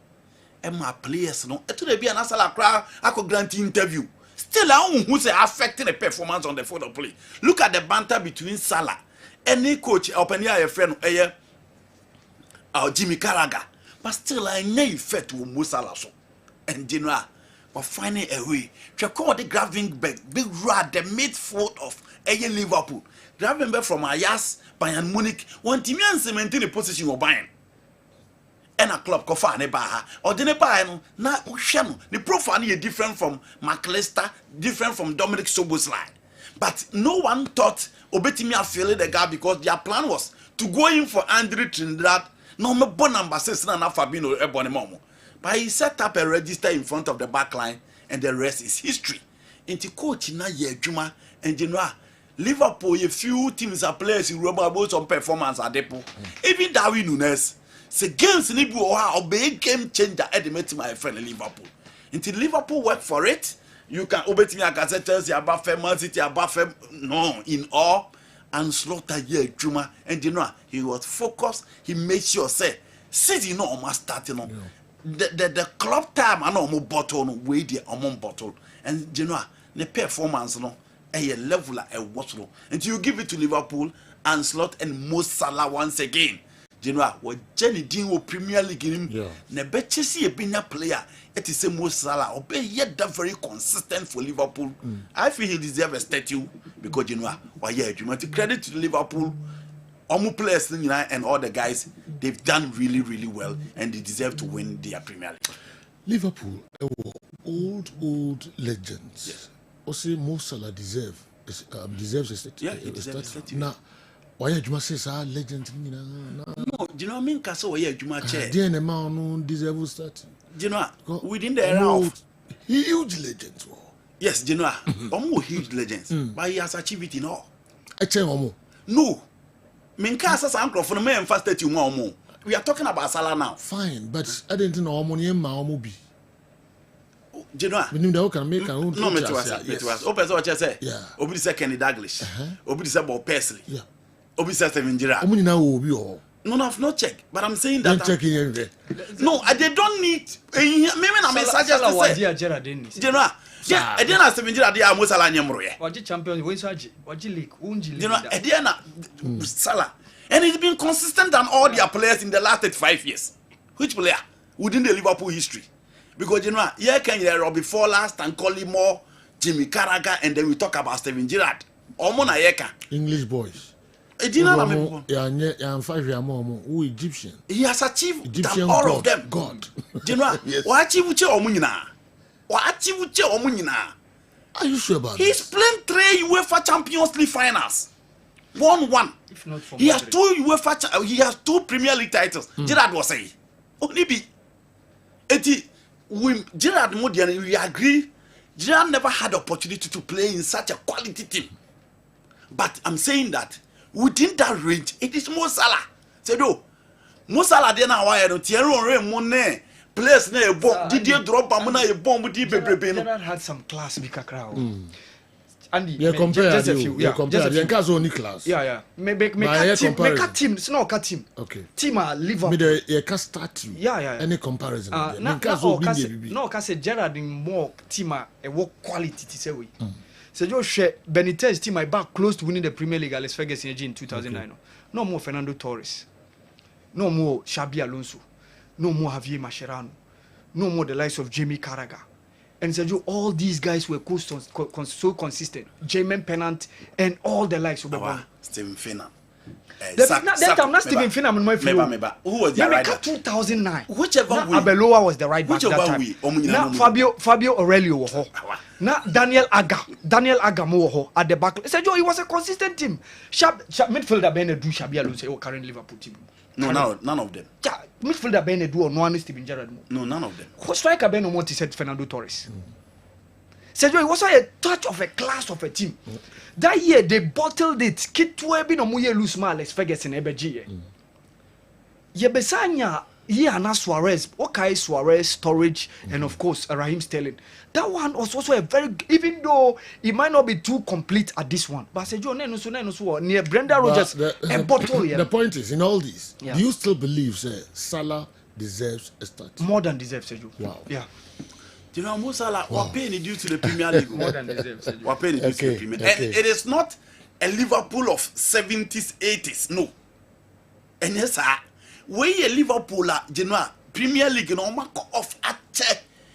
And my players, no, it will be an Asala crowd. I could grant interview. Still, I who's affecting the performance on the field of play. Look at the banter between Salah. Any coach, open your friend, Jimmy Carragher. But still, I know effect with Musala. And General, but finding a way. Check the grabbing big rod, the midfield of Liverpool. Grabbing back from Ajax, Bayern Munich, one team and cementing the position of Bayern. And a club kofa ne ba or the nepa no na uhwe the profile is different from McAllister, different from Dominic Soboslai. But no one thought obetimi afele the guy because their plan was to go in for Andre Trinidad. No me bon number 6 na Fabinho Ebonemomo. But he set up a register in front of the back line and the rest is history. Into coach na ye adwuma and general Liverpool a few teams are players in about some performance at Depo. Even Darwin Nunes say games ni bi o be game changer at the my friend Liverpool. Until Liverpool work for it, you can obey me as Chelsea about Man City about no in all and slaughter ye Juma and you know he was focused. He made sure say City no almost starting on the club time and no bottle no way the bottle and you know the performance no a level a watch no until you give it to Liverpool and slot and Mo Salah once again. You know what Jenny Dean will Premier League in him. Ne betche see a bigger player. It is a Mo Salah. Obey yet that very consistent for Liverpool. I feel he deserves a statue because you know why you want to credit to Liverpool. All players and all the guys they've done really well and they deserve to win their Premier League. Liverpool old legends. Yes. Also Mo Salah deserves a statue. Yeah, he deserves a statue. Now why you must say legend? No, do you know what I mean? Because why you must chair? DNA man no deserve statue. Do you know within the era of huge legends? Yes, do you know almost huge legends, but he has achieved it in all. No, Minka says uncle for the man first statue more. We are talking about Salah now. Fine, but I didn't know how many be. Do you know? We knew that can make our own. No, me too. Open so what you say. Yeah. Obi say Kenny Douglas. Obi say Bob Paisley. Yeah. Obi say Steven Gerrard. Obi na obi o. No, I've not checked, but I'm saying that. Don't check in here. No, they don't need. Maybe I'm suggest to say. Gerrard didn't. Gerrard. Yeah, I didn't Steven Gerrard. They are most Salah nyamroye. Waji champion, we saji. Waji league, unji league. You know, I didn't Salah, and it's been consistent than all their players in the last 5 years. Which player within the Liverpool history? Because you know, here can you Robbie Fowler, Stan Collymore, Jimmy Carragher, and then we talk about Steven Gerrard. Omona Yeka. English boys. Egyptian. He has achieved Egyptian all God, of them. God. Do you know what? Are you sure about He's playing 3 UEFA Champions League finals. 1-1. If not for he has 2 UEFA. He has 2 Premier League titles. Gerrard was saying only be. Gerard Modian, we agree. Gerard never had the opportunity to play in such a quality team. But I'm saying that within that range, it is Mo Salah. Say no, Mo Salah dey na why no Thierry Henry mo ne place na e bomb. Didier Drogba mo na e bomb di bebrebe no. Gerard had some class big crowd. Andy, compare just a few. Yeah, compare. just a few. Only class. Yeah. Make team. It's not a team. Okay. Team Liverpool. Me the can start you. Yeah. Any comparison? No, case Gerard in more team a work quality to say we. So you share Benitez team I back close to winning the Premier League Alex Ferguson in 2009. Okay. No more Fernando Torres. No more Xabi Alonso. No more Javier Mascherano. No more the likes of Jamie Carragher. And so all these guys were so consistent. Jermaine Pennant and all the likes of Stephen Finnan. That time, not Stephen Finnan in my field. Who was the right back? 2009. Whichever way. Abeloa was the right back that time. Now Fabio Aurelio was now Daniel Aga mo at the back. So it was a consistent team. Sharp midfielder Ben Edu Xabi Alonso current Liverpool team. No, none of them. Yeah, midfielder Ben Edu or no one Steven Gerrard. No, none of them. Striker Ben Omonti said Fernando Torres. Sergio, it was a touch of a class of a team. That year they bottled it. Kitwe bi no muye lose Alex Ferguson ebeji. Yebesanya Ana Suarez, okay Suarez, Storage, and of course Raheem Sterling. That one was also a very, even though it might not be too complete at this one. But Sergio Neno near Brenda Rogers and bottle. The point is, in all this, do you still believe Salah deserves a start? More than deserves, Sergio. Wow. Yeah. You know, Mo Salah, we're paying due to the Premier League. More than deserves, Sergio. We're paying due to the Premier League. And it is not a Liverpool of 70s, 80s. No. And yes, sir. Where a Liverpool, Premier League, off at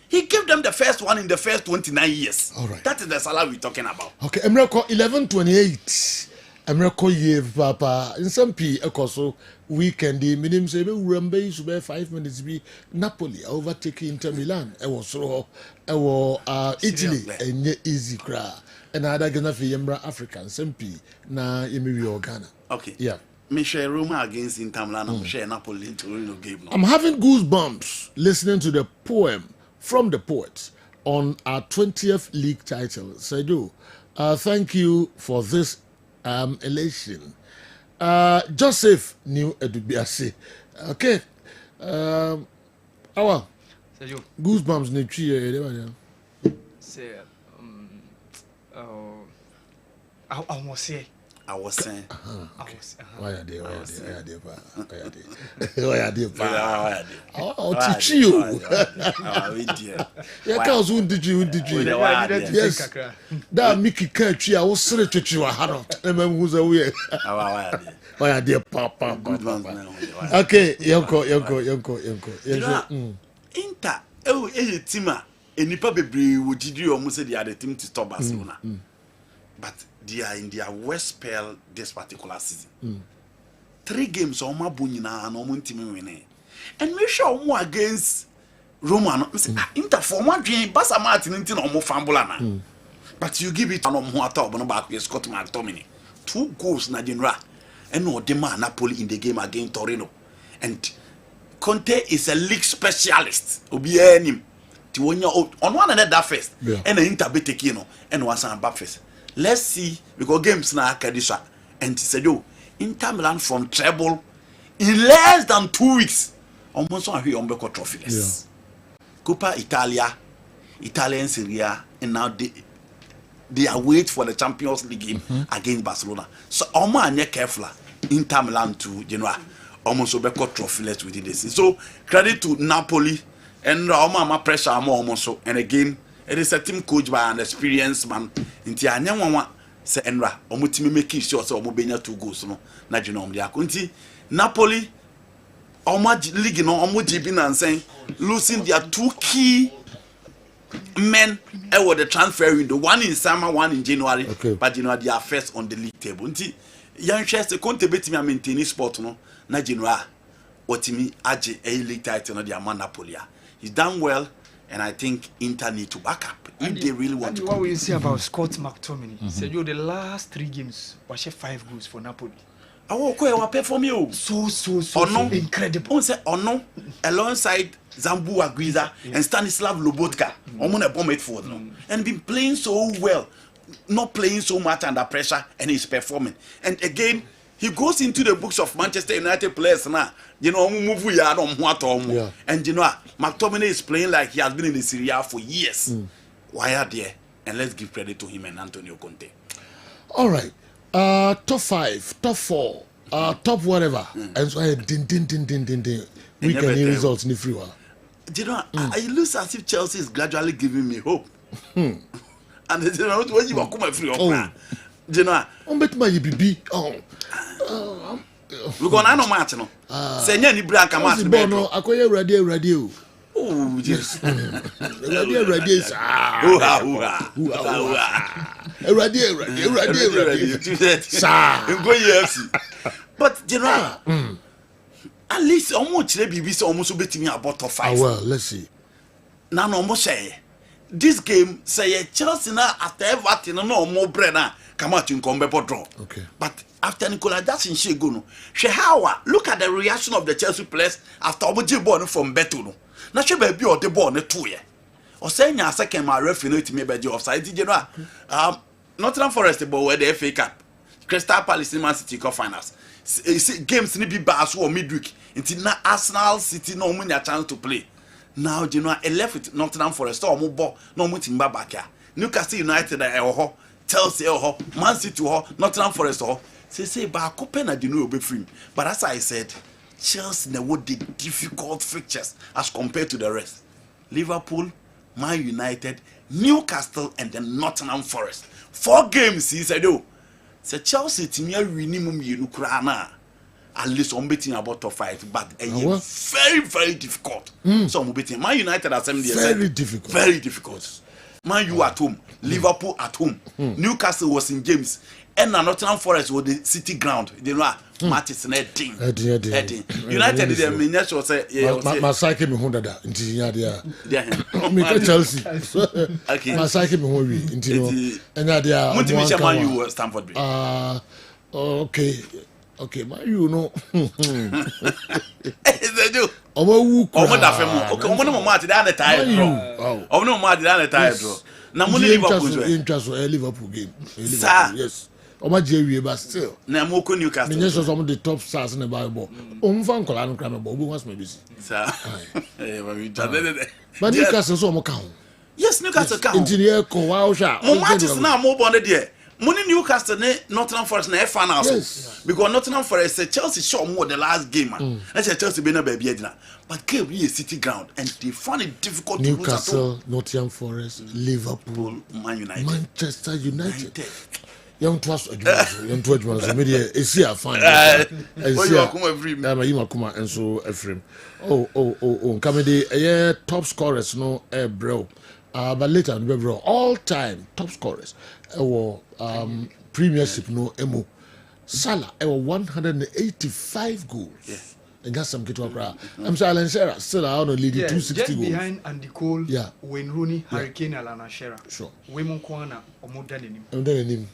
he gave them the first one in the first 29 years. All right. That is the Salah we're talking about. Okay, Emreko 11:28. Emreko ye papa. In some P, so weekend, the minimum say, we should be 5 minutes. Be Napoli overtaking Inter Milan. I was so, Italy, and easy cry. And other gonna for Yembra African, some P, na Yemi Ghana. Okay. Yeah. Me share Roma against Inter Milan. I'm share Napoli to game. I'm having goosebumps listening to the poem from the poet on our 20th league title. Saidu, thank you for this elation. Joseph New Edubiase. Okay. Our goosebumps ne tree. Say, I was saying. Why are they? Oh, teach you. Yeah, cause who did you? Yes. That Mickey Kirchy, I was straight to you. I had remember who's away. Why are they? Papa. Okay, Yonko. Inter, team, nipa bebree would you almost say they are the team to stop Barcelona. But they are in their worst spell this particular season. 3 games on my bunina and on team winning. And we show more against Roma. Inter for one game, Basa Martin into no more fambulana. But you give it on more top on back with Scott McTominay. 2 goals na Genera. And no demand Napoli in the game against Torino. And Conte is a league specialist. Obi him. On one another first. And the Inter be taking and one some back first. Let's see, because games now Kadisha and said, Inter Milan from treble in less than 2 weeks. Almost on here on Beco trophyless. Coppa Italia, Italian Serie A, and now they are waiting for the Champions League game against Barcelona. So almost are careful. Inter Milan to Genoa, almost Beco trophyless within this. So credit to Napoli and almost pressure almost so. And again, it is a team coached by an experienced man. Inti anyanwa se enra omutimi make sure se omobenya 2 goals no na dwena omdia konti Napoli league no omojibi na nsen losing their 2 key men with the transfer window, one in summer, one in January. But January they are first on the league table. Nti yan share Conte betimi maintain sport no na January otimi age a league title no dia Napoli. He's done well. And I think Inter need to back up if they really want to. What will you say about Scott McTominay? Said the last 3 games, was 5 goals for Napoli. Awo ko e perform you. So incredible. On say ono alongside Zambu Agwiza and Stanislav Lobotka. Omo na bomb midfield no. And been playing so well. Not playing so much under pressure and he's performing. And again, he goes into the books of Manchester United players now. You know, yeah. And you know, McTominay is playing like he has been in the Serie A for years. Why are there? And let's give credit to him and Antonio Conte. All right. Top 5, top 4, top whatever. And so din. We can hear results in the free one. You know, it looks as if Chelsea is gradually giving me hope. And you know when you come free up. You know, bet my BB. We go na no match no. Say nya ni bra ka match be no akoye radio. Oh yes. Radio But you know, at least almost BBC almost betting about top 5. Well, let's see. Now no more say this game say Chelsea na after Everton no more brena come out in combe draw. Okay. But after Nicola Jackson she go no. She how look at the reaction of the Chelsea players after oboje ball from Beto no. Na she be o the ball ne 2 year. O say nya second my referee no timi be offside you know. Nottingham Forest ball where the FA Cup. Crystal Palace Man City Cup finals. Games ni be bad so midweek. Until na Arsenal City no win their chance to play. Now you know I left with Nottingham Forest or mo ball no mo timba back here. Newcastle United Chelsea Man City Nottingham Forest say ba ko na di no obe free. But as I said, Chelsea na what the difficult fixtures as compared to the rest. Liverpool, Man United, Newcastle and then Nottingham Forest. 4 games he said say Chelsea timia winimum yenu kura na. At least I'm betting about top 5, but very, very difficult. So I'm betting Man United at 70. Very difficult. Very difficult. Man U at home, Liverpool at home. Newcastle was in James, and Nottingham Forest was the city ground. You know, matches and heading. United did the miniature was say, my psyche me honda da. Inti ya Me Chelsea. Okay. My psyche me honda inti no. And ya. Multi Man U Stamford Bridge. Okay. Okay, man, you know. They do. Omo da femo. Okay, omo no match that time draw. Omo no match that time draw. Na mo Liverpool game. Yes. Omo je but still. Na mo ko Newcastle. Me just some of the top stars in the Bible. Omo fan kola no kra me bo. Obi wants me busy. Sir. But Newcastle so omo ka ho. Yes, Newcastle ka ho. Engineer ko wa o sha. Mo matches na mo bon there. Money Newcastle ne Nottingham Forest na finals. Yes. Because Nottingham Forest say Chelsea show more the last game. I say Chelsea be na baby edina. But came be a city ground and they find it difficult to lose at Newcastle, Nottingham Forest, Liverpool, Man United, Manchester United. Young twas so media is here fine. You come every and so Ephraim. Oh, comedy top scorers no bro. But later bro, all time top scorers. Premiership no emo. Salah 185 goals. Yeah. And that's some get up. I'm sorry, Alan Shearer still out on leading 260 just goals. Behind Andy Cole, Wayne Rooney, Harry Kane, Alan Shearer. Sure. Women Kwana or more than him. And then him.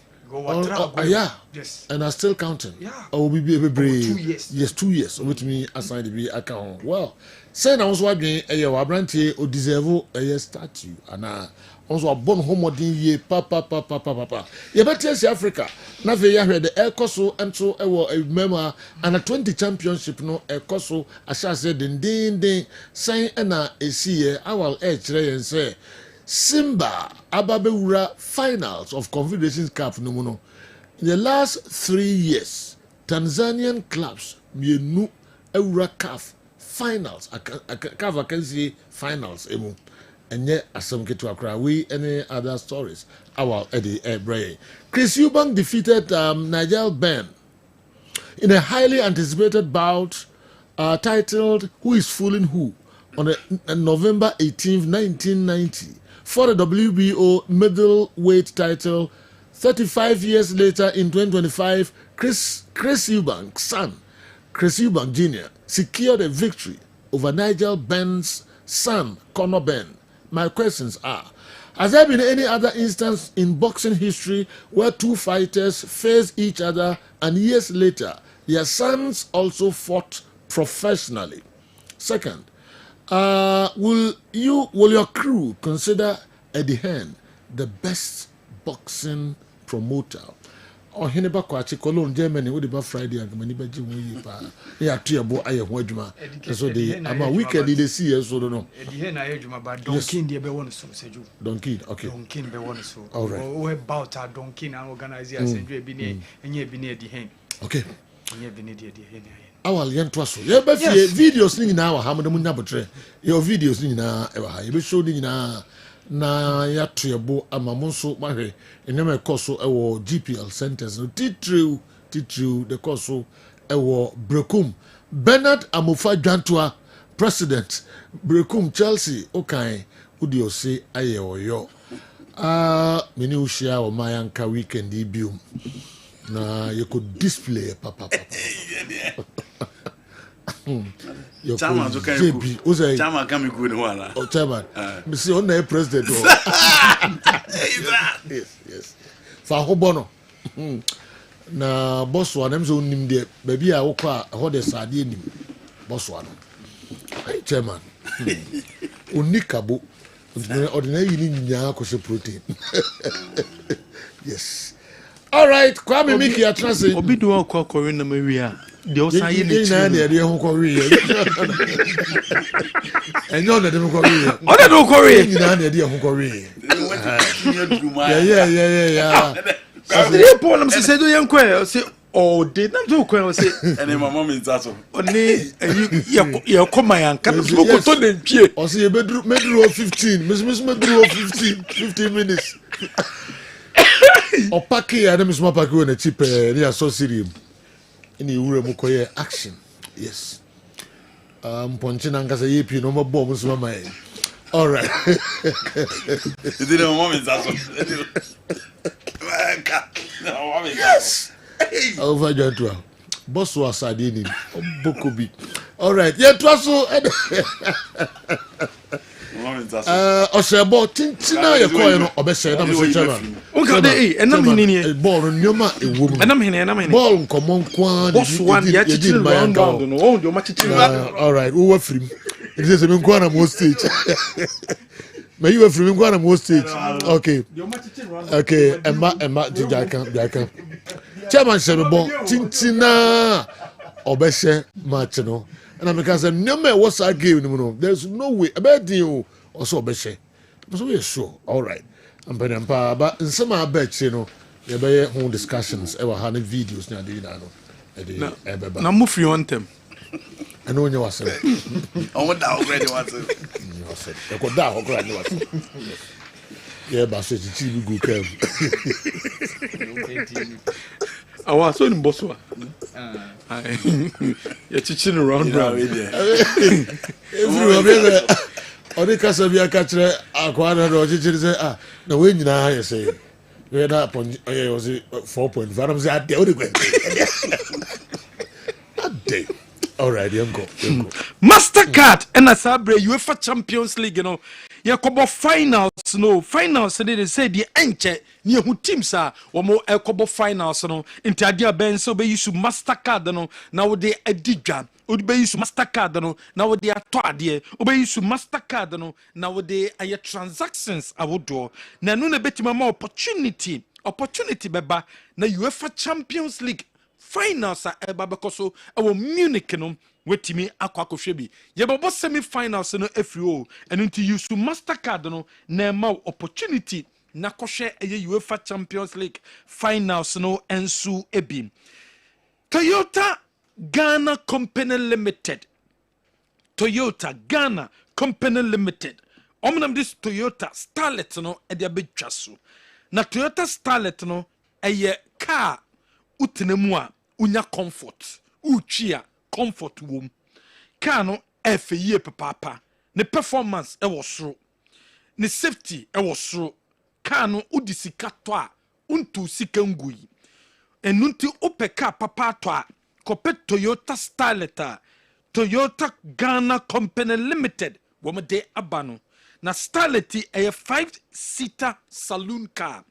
Yeah. Yes. And I'm still counting. Yeah. I will be able 2 years. Yes, 2 years. With me assigned to be account. Well, say now was watching a Wabranti or deserve a statue. And also a born homodin ye papa. You better see Africa. Now we have the El Coso and so I remember and a 20 championship no El Coso I shall say din saying and a see our edge and say Simba Ababewura finals of Confederations Cup no. In the last 3 years, Tanzanian clubs mienu Eura CAF finals. CAF I can see finals emu. And yet asem ketu akra we any other stories. Our Eddie Bray. Chris Eubank defeated Nigel Benn in a highly anticipated bout titled "Who is Fooling Who?" on November 18th, 1990. For the WBO middleweight title, 35 years later in 2025, Chris Eubank's son, Chris Eubank Jr., secured a victory over Nigel Benn's son, Conor Benn. My questions are, has there been any other instance in boxing history where two fighters face each other and years later, Their sons also fought professionally. Second, will your crew consider Eddie Hearn the best boxing promoter? Or Heneba Kwachi Cologne Germany would be Friday and Maniba Jimmy. Yeah, Tiabo, I have Wajuma. So I'm a weekend they see us, so don't know. Eddie Hearn, I heard you about Donkin, the Bewan so Seju. Donkin, okay. Donkin Bewan so. All right. Oh, about our Donkin and organizers and you've been Eddie Hearn. Okay. You've been Eddie Hearn. Our young twasso. Yeah, but videos in our Hamadamunabotre. Your videos in our you be showing na ya tuyabo amamonso mahwe enema ekoso ewo GPL centers no titru the koso ewo Brekum Bernard Amofa Dwantua president Brekum Chelsea okay udi ose aye oyo mini ushia o mayanka weekend ibium na you could display papa Chama Chama come good one. Oh, Chairman. Mr. On the president. Yes. Fahobono. Na boss one them so nim there. Baby I okwa ho the sade nim. Boss one. Hey Chairman. Unikabo. Ordinary ni nya ko protein. Yes. All right, Kwame Miki atrase. Obi do akwa kore na mawia. The Osayi ni na dey ho kore. Enyo na dem kore. Oda do kore. Ni na dey ho kore. Yeah. Say Paul am say do yankwa say oh dey na do kwen say ene mama mi ntaso. Oni ye koma yanka no so koto na mpie. O say medru 15. Miss medru 15 minutes. Opaki ya dem small paki na cheap ni associate ni wure mu koye action. Yes. Ponchina ngasa yepi no mo bom so ma. All right. You didn't want me that. Yes. Over Joshua. Boss was sadini. Bokobi. All right. Yeah, twaso. Osebo tintina ye koye no obese na me chairman. Unka dey enam hinini ball nyoma ewom. Enam ball nkomo nkwa boss one ya chichi round no o ndio ma chichi. All right. Who were free? It is me nkwa na mo stage. May you were free nkwa na mo stage. Okay. Emma Jaka. Chairman Shebo tintina obese match no. And because no matter what's I give him, there's no way about you or so beshe. So we're sure. All right. I'm being but in some I bet you know there be home discussions ever had videos now do you know. Na move you on them. I know you was saying. I want that already was. You said. I got that already was. Yeah, but so the go come. I was so in Boswa. You're teaching around. Everyone, only Casabia catcher, Aquana, or say, no way you know, you say, we're not upon 4.5. I'm saying, the only way. All right, you go. Mastercard and a Sabre UEFA Champions League, you know. Yakobo finals they say the enche near who teams are or more Yakobo finals no intadia ben so be use Mastercard no now they edija would be use Mastercard no now they are toadie obey use Mastercard no now they are transactions I would do na no betima more opportunity beba na UEFA Champions League finals are eba because so our Munich no wetimi akwakohwe yebabo semi-finals no FO and into use Mastercard no na ma opportunity na kohwe UEFA Champions League finals no ensu ebi Toyota Ghana Company Limited omnam this Toyota Starlet no e dia betwaso na Toyota Starlet no eye car utenemu a unya comfort uchia comfort wom car no FE papa ne performance e wo soro ne safety e wo soro car no udisika to a untu sika ngui enunti opeka papa to a kopet Toyota Starlet Toyota Ghana Company Limited womade abano na Starlet a 5-seater saloon car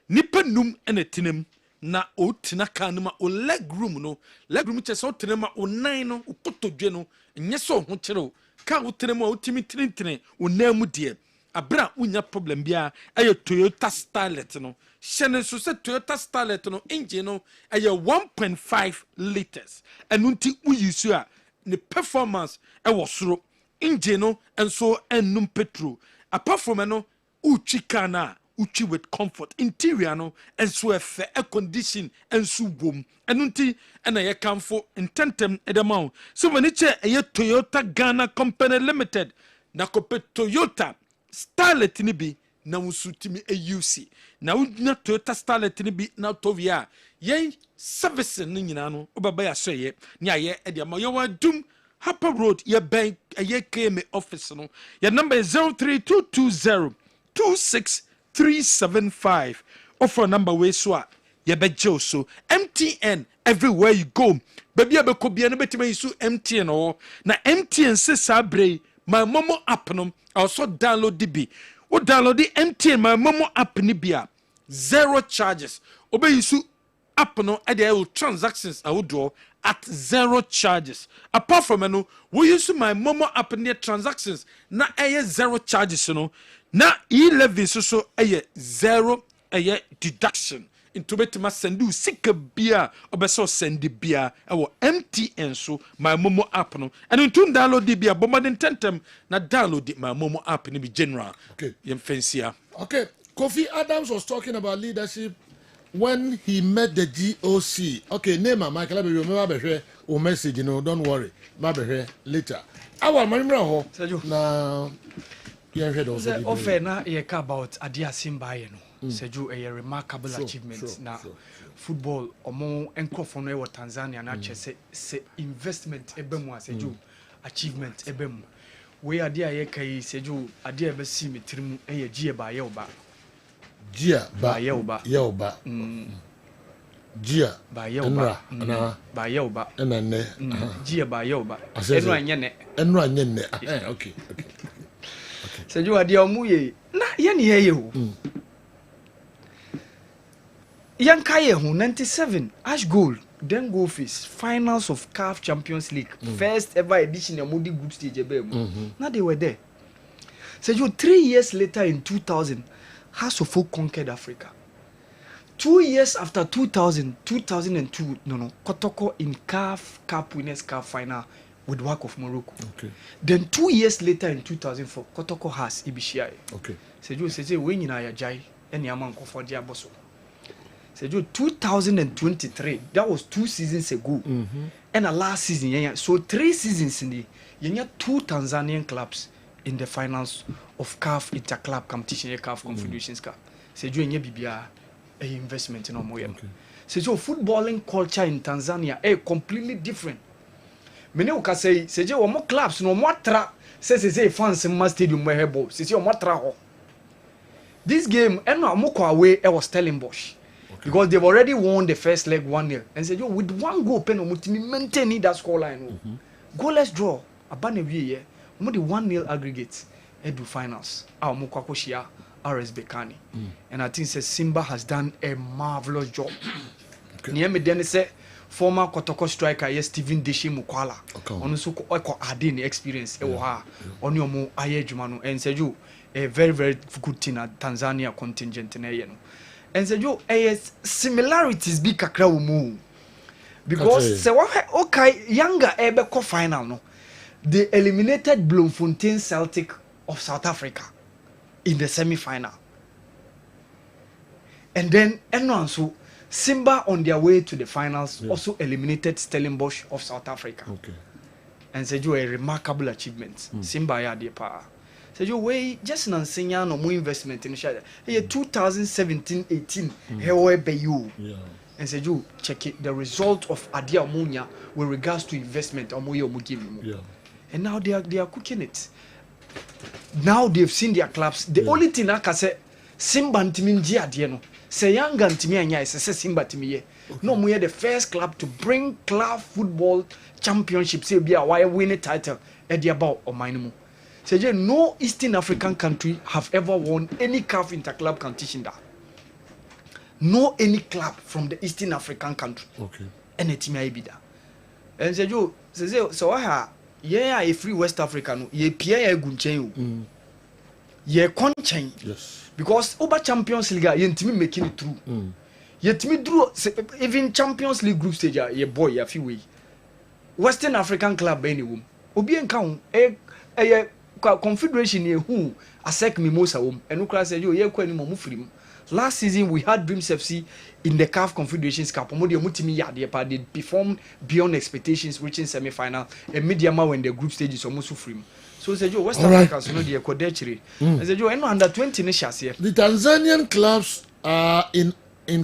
nipa num enetinem na o tina ka no ma o leg room chese o tene ma o nine no o kotodwe no nye so ho kire ka o tene ma o timi tintine o namu de abra unya problem bia aye Toyota Starlet no shene so se Toyota Starlet no engine no aye 1.5 liters enunti uyisu a ne performance e wo soro engine no enso enum petrol apart from no uchi kana uchi with comfort interior no enso efe air condition enso wom enunti ena ye kamfo intentem edamau so when che aye Toyota Ghana Company Limited na kope Toyota Starlet ni bi na usutimi AUC na una Toyota Starlet ni bi na tovia ye service ni nyina no obaba ya so ye ni aye e de ma yo wadum Harper Road ye bank ye KM office no your number is 03220 26375 offer number we so ye bejo so MTN everywhere you go baby abeko bia no betima yisu MTN o na MTN se sabre my momo app no also download DB o download the MTN my momo app ni bia zero charges obe yisu app no e dey transactions awodo at zero charges apart from no we use my momo app near transactions na zero charges no na e11 so zero deduction into betima sendu sika bia obeso sendi bia ewo MTN so my momo app no and into download the bia bomba tentem na download my momo app ni be general okay yemfensia. Okay, Kofi Adams was talking about leadership when he met the GOC. Okay, name Michael, I remember o message, don't worry. Maybe later. Our Marimra ho. Na you heard also. Offer na ye ka about Adia Simba no. Seju a remarkable achievement na football omo enkofo no e Tanzania na che se investment ebemu seju achievement ebemu. We Adia ye kai seju Adia be si metirimu e ye ba ye oba. Gia ba Yoba. Gia ba Yoba. Ba Yoba. Enane. Gia ba Yoba. Enu anyene. Enu anyene. Okay. Seju adia omuye na ye ne ye o. Yanka ye hu 97 Ash Gold then go face finals of CAF Champions League first ever edition of Modi group stage ebem. Now they were there. Seju 3 years later in 2000 House of Folk conquered Africa. 2 years after 2002, Kotoko in CAF Cup Winners' Cup final with work of Morocco. Okay. Then 2 years later in 2004, Kotoko has Ibishai. Okay. Seju when in Ayajai, any amount of Diaboso. Seju 2023, that was 2 seasons ago. And the last season, so 3 seasons in the 2 Tanzanian clubs in the finals of CAF Interclub competition, CAF Confederations Cup. Seju enye bibia a investment in omoye. Seju footballing culture in Tanzania is completely different. Mene uka say seju omo clubs no mo tra say fans in my stadium where hebo. Seju omo tra ho. This game eno omo ko away was Stellenbosch. Because they've already won the first leg 1-0. And said, with 1 goal, pen omutimi maintaining that scoreline. Goalless draw. Abane wiye. Omo the 1-0 aggregate. Edu finals. Mukwakwoshia RS Bekani. And I think Simba has done a marvelous job. Niye me dene se former Kotoko striker yes Steven Deshi Mukwala. Onu so ko ade ni experience e wo ha. Oni omo aye adwuma no and seju a very very good team at Tanzania contingent na ye no. And seju similarities bi kakra wo mu. Because se okay younger ebe ko final no. They eliminated Bloemfontein Celtic of South Africa in the semi-final. And then so Simba on their way to the finals also eliminated Stellenbosch of South Africa. Okay. And said you a remarkable achievement. Simba ya de pa. Said you way just an senior no more investment in the 2017-18 however you. And said you check it the result of Adia Munya with regards to investment or Muyo. And now they are cooking it. Now they've seen their clubs. The only thing I can say, Simba ntimi nji ade no. Say Yanga ntimi anya say Simba ntimi ye. No, we are the first club to bring club football championship. Say be a why win a title at the about or minimum. Say no Eastern African country have ever won any CAF interclub competition that. no any club from the Eastern African country. Okay. And it may be that. And say Joe, so I have a free West Africa no ye Pierre Gunchen. Ye conchain. Yes. Because over Champions League ye ntimi making it through. Yet me drew even Champions League group stage ye boy ya fi way. Western African club anyway. Obi enka confederation ye who asek mimosa wom. Enu kra say yo ye kwa ni mo mufrim. Last season we had Dreams FC in the CAF Confederations Cup. They performed beyond expectations, reaching semi-final. And Mediama when the group stage is almost free. So say Joe, West Africa so no the Kodechiri. I say Joe, under 20 nations here. The Tanzanian clubs in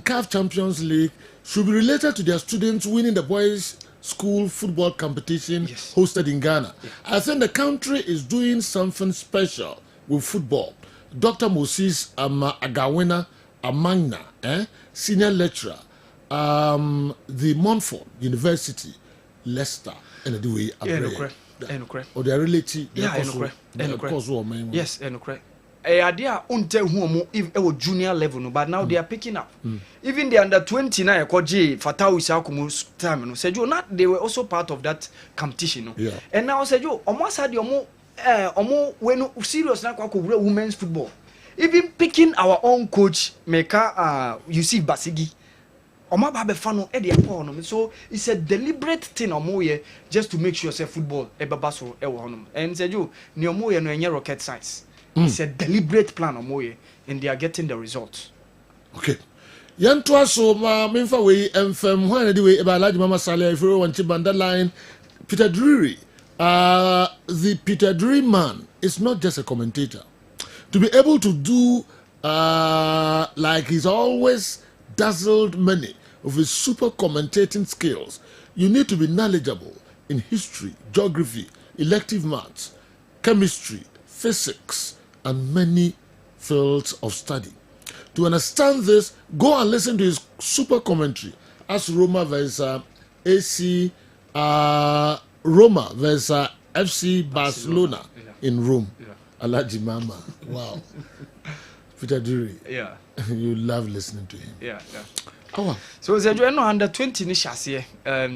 CAF Champions League should be related to their students winning the boys' school football competition hosted in Ghana. Yeah. I think the country is doing something special with football. Dr. Moses Agawena Amagna, senior lecturer, the Montfort University, Leicester, and the way or their relative, yes, idea unte who if junior level, no, but now they are picking up. Even the under 29, Koji Fatau Isakumu time, said you not they were also part of that competition. No? And now said you almost had your more when serious na kwa women's football. Even picking our own coach, Meka Yusuf Basigi. Oma ba be fano e de apo so it's a deliberate thing omoye just to make sure say football e baba so e wo honom. And said you ni omoye no enye rocket science. It's a deliberate plan omoye and they are getting the results. Okay. Yanto so ma memfa we emfam ho na de we e ba Alhaji Mama Saleh ifro wanchi banda line Peter Drury. The Peter Drury man is not just a commentator. To be able to do like he's always dazzled many of his super commentating skills, you need to be knowledgeable in history, geography, elective maths, chemistry, physics, and many fields of study. To understand this, go and listen to his super commentary as Roma versus AC Roma versus FC Barcelona in Rome. Alhaji Mama. Wow. Peter Drury. Yeah. You love listening to him. Yeah. Oh. So the under 20 nations here,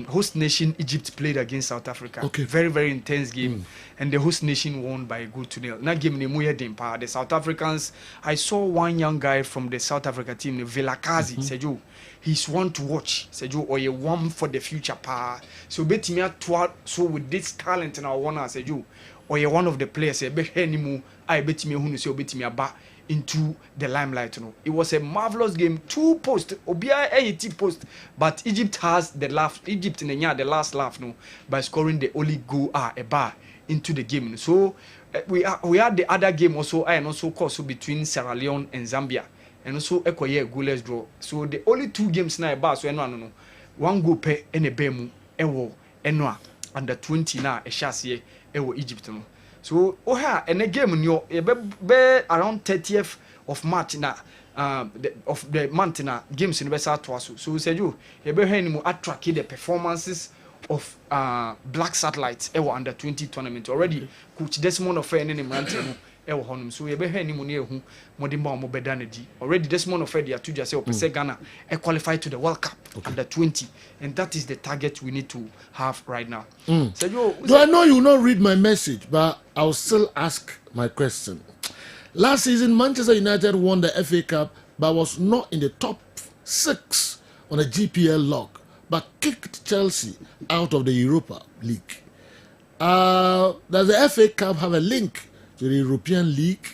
host nation Egypt played against South Africa. Okay. Very, very intense game. And the host nation won by a goal to nil. That game the South Africans, I saw one young guy from the South Africa team, Vilakazi, said you, he's one to watch. Said you, or a one for the future power. So bet me so with this talent in our one, said you, or you're one of the players, I bet me who say bet me about into the limelight. You know, it was a marvelous game. 2 posts, Obia 80 posts, but Egypt has the last laugh, no, by scoring the only goal a bar into the game. So we had the other game also, and also course between Sierra Leone and Zambia, and also a goalless draw. So the only 2 games now bar so no 1 goal per and a bemu enwa under 20 now a chassis Egypt no. So and a game be around 30th of March na of the month na games in West South. So we said you be attract the performances of Black Satellites under 20 tournament already. Coach Desmond of any man so we be him near who modimba mo bedanedi already Desmond of the to just say Ghana qualify to the World Cup under 20, and that is the target we need to have right now. So I know you will not read my message, but I'll still ask my question. Last season Manchester United won the FA Cup but was not in the top 6 on a GPL log, but kicked Chelsea out of the Europa League. Does the FA Cup have a link to the European League?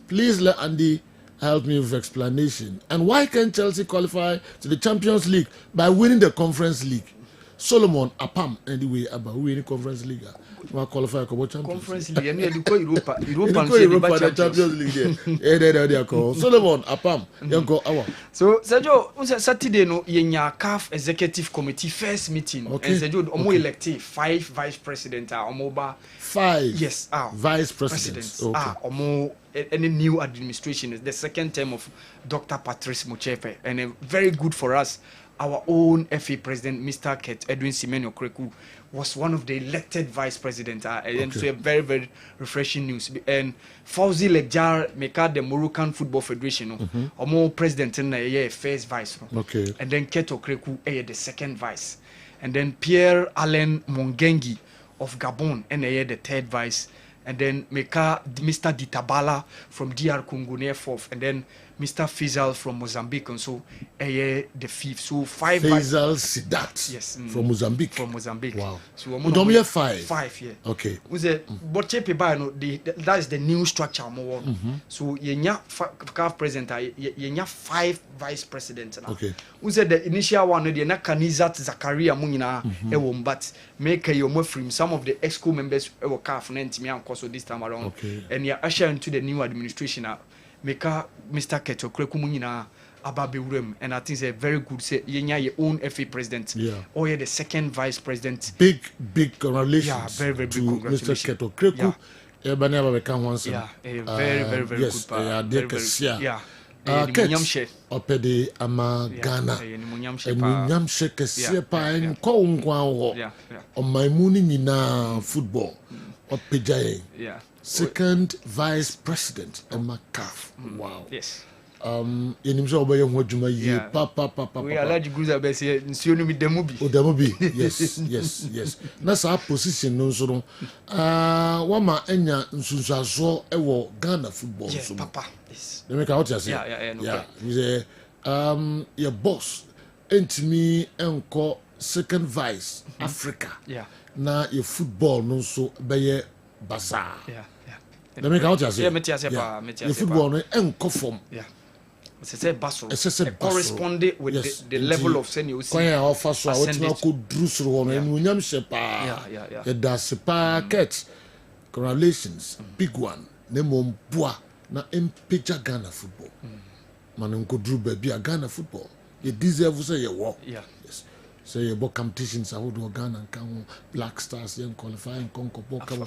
Please let Andy help me with explanation. And why can't Chelsea qualify to the Champions League by winning the Conference League? Solomon Apam anyway about winning Conference League. Qualify for Conference League. And you Europa Champions League. They call Solomon Apam. So Sergio, Saturday no yenya CAF Executive Committee first meeting. Okay. And Sergio, omo elective 5 vice president omoba 5. Yes, vice presidents. Okay. Omo any new administration is the second term of Dr. Patrice Motsepe, and very good for us. our own FA president, Mr. Edwin Semenyo Kreku, was one of the elected vice presidents. And so a very, very refreshing news. And Fauzi Lekjar, the Moroccan Football Federation, or more president in the first vice. Okay. And then Keto Kreku, the second vice. And then Pierre Alain Mongengi of Gabon, and the third vice. And then Mr. Ditabala from DR Congo, near fourth. And then Mr. Fizal from Mozambique, and so the fifth. So 5 Fizal Sidat. Yes. From Mozambique. From Mozambique. Wow. So we don't have 5. 5, yeah. Okay. But that is the new structure. So you have president, you 5 vice presidents. Okay. We said the initial one, the Nakanizat Zakaria Munina, but make your more from some of the EXCO members were calf and this time around. Okay. And you're ushered into the new administration. Mr. Keto Krekumunina Ababirem, and I think it's a very good say your own FA president. Yeah. Or you're the second vice president. Big congratulations. Yeah, very, very big to congratulations. Mr. Keto Kreku. Yeah. Yeah, very, very yes, good. Yeah. Kets opede ama Ghana enyamhye kese pa enko nkwa ho o maimuni nyina football opejaye second vice president Emma CAF. Wow. Yes. Yenim so obeye ho adwuma yi pa we are large groups are say nsuo no mi demubi yes na sa position no so no wama enya nsunsuaso ewo Ghana football so papa yes let me count you say you say your boss entimi enko second vice Africa na your football no so beye bazaar let me count you say your football no enko form it's a basel corresponding with the level of senior kwanya offer so wetin ko drusro ho no enunyam shepa that's packet congratulations big one ne momboa na empeja Ghana football man ko dru ba bia Ghana football you deserve say you work yes so you book competitions I would Ghana can Black Stars yen qualify and conquer boka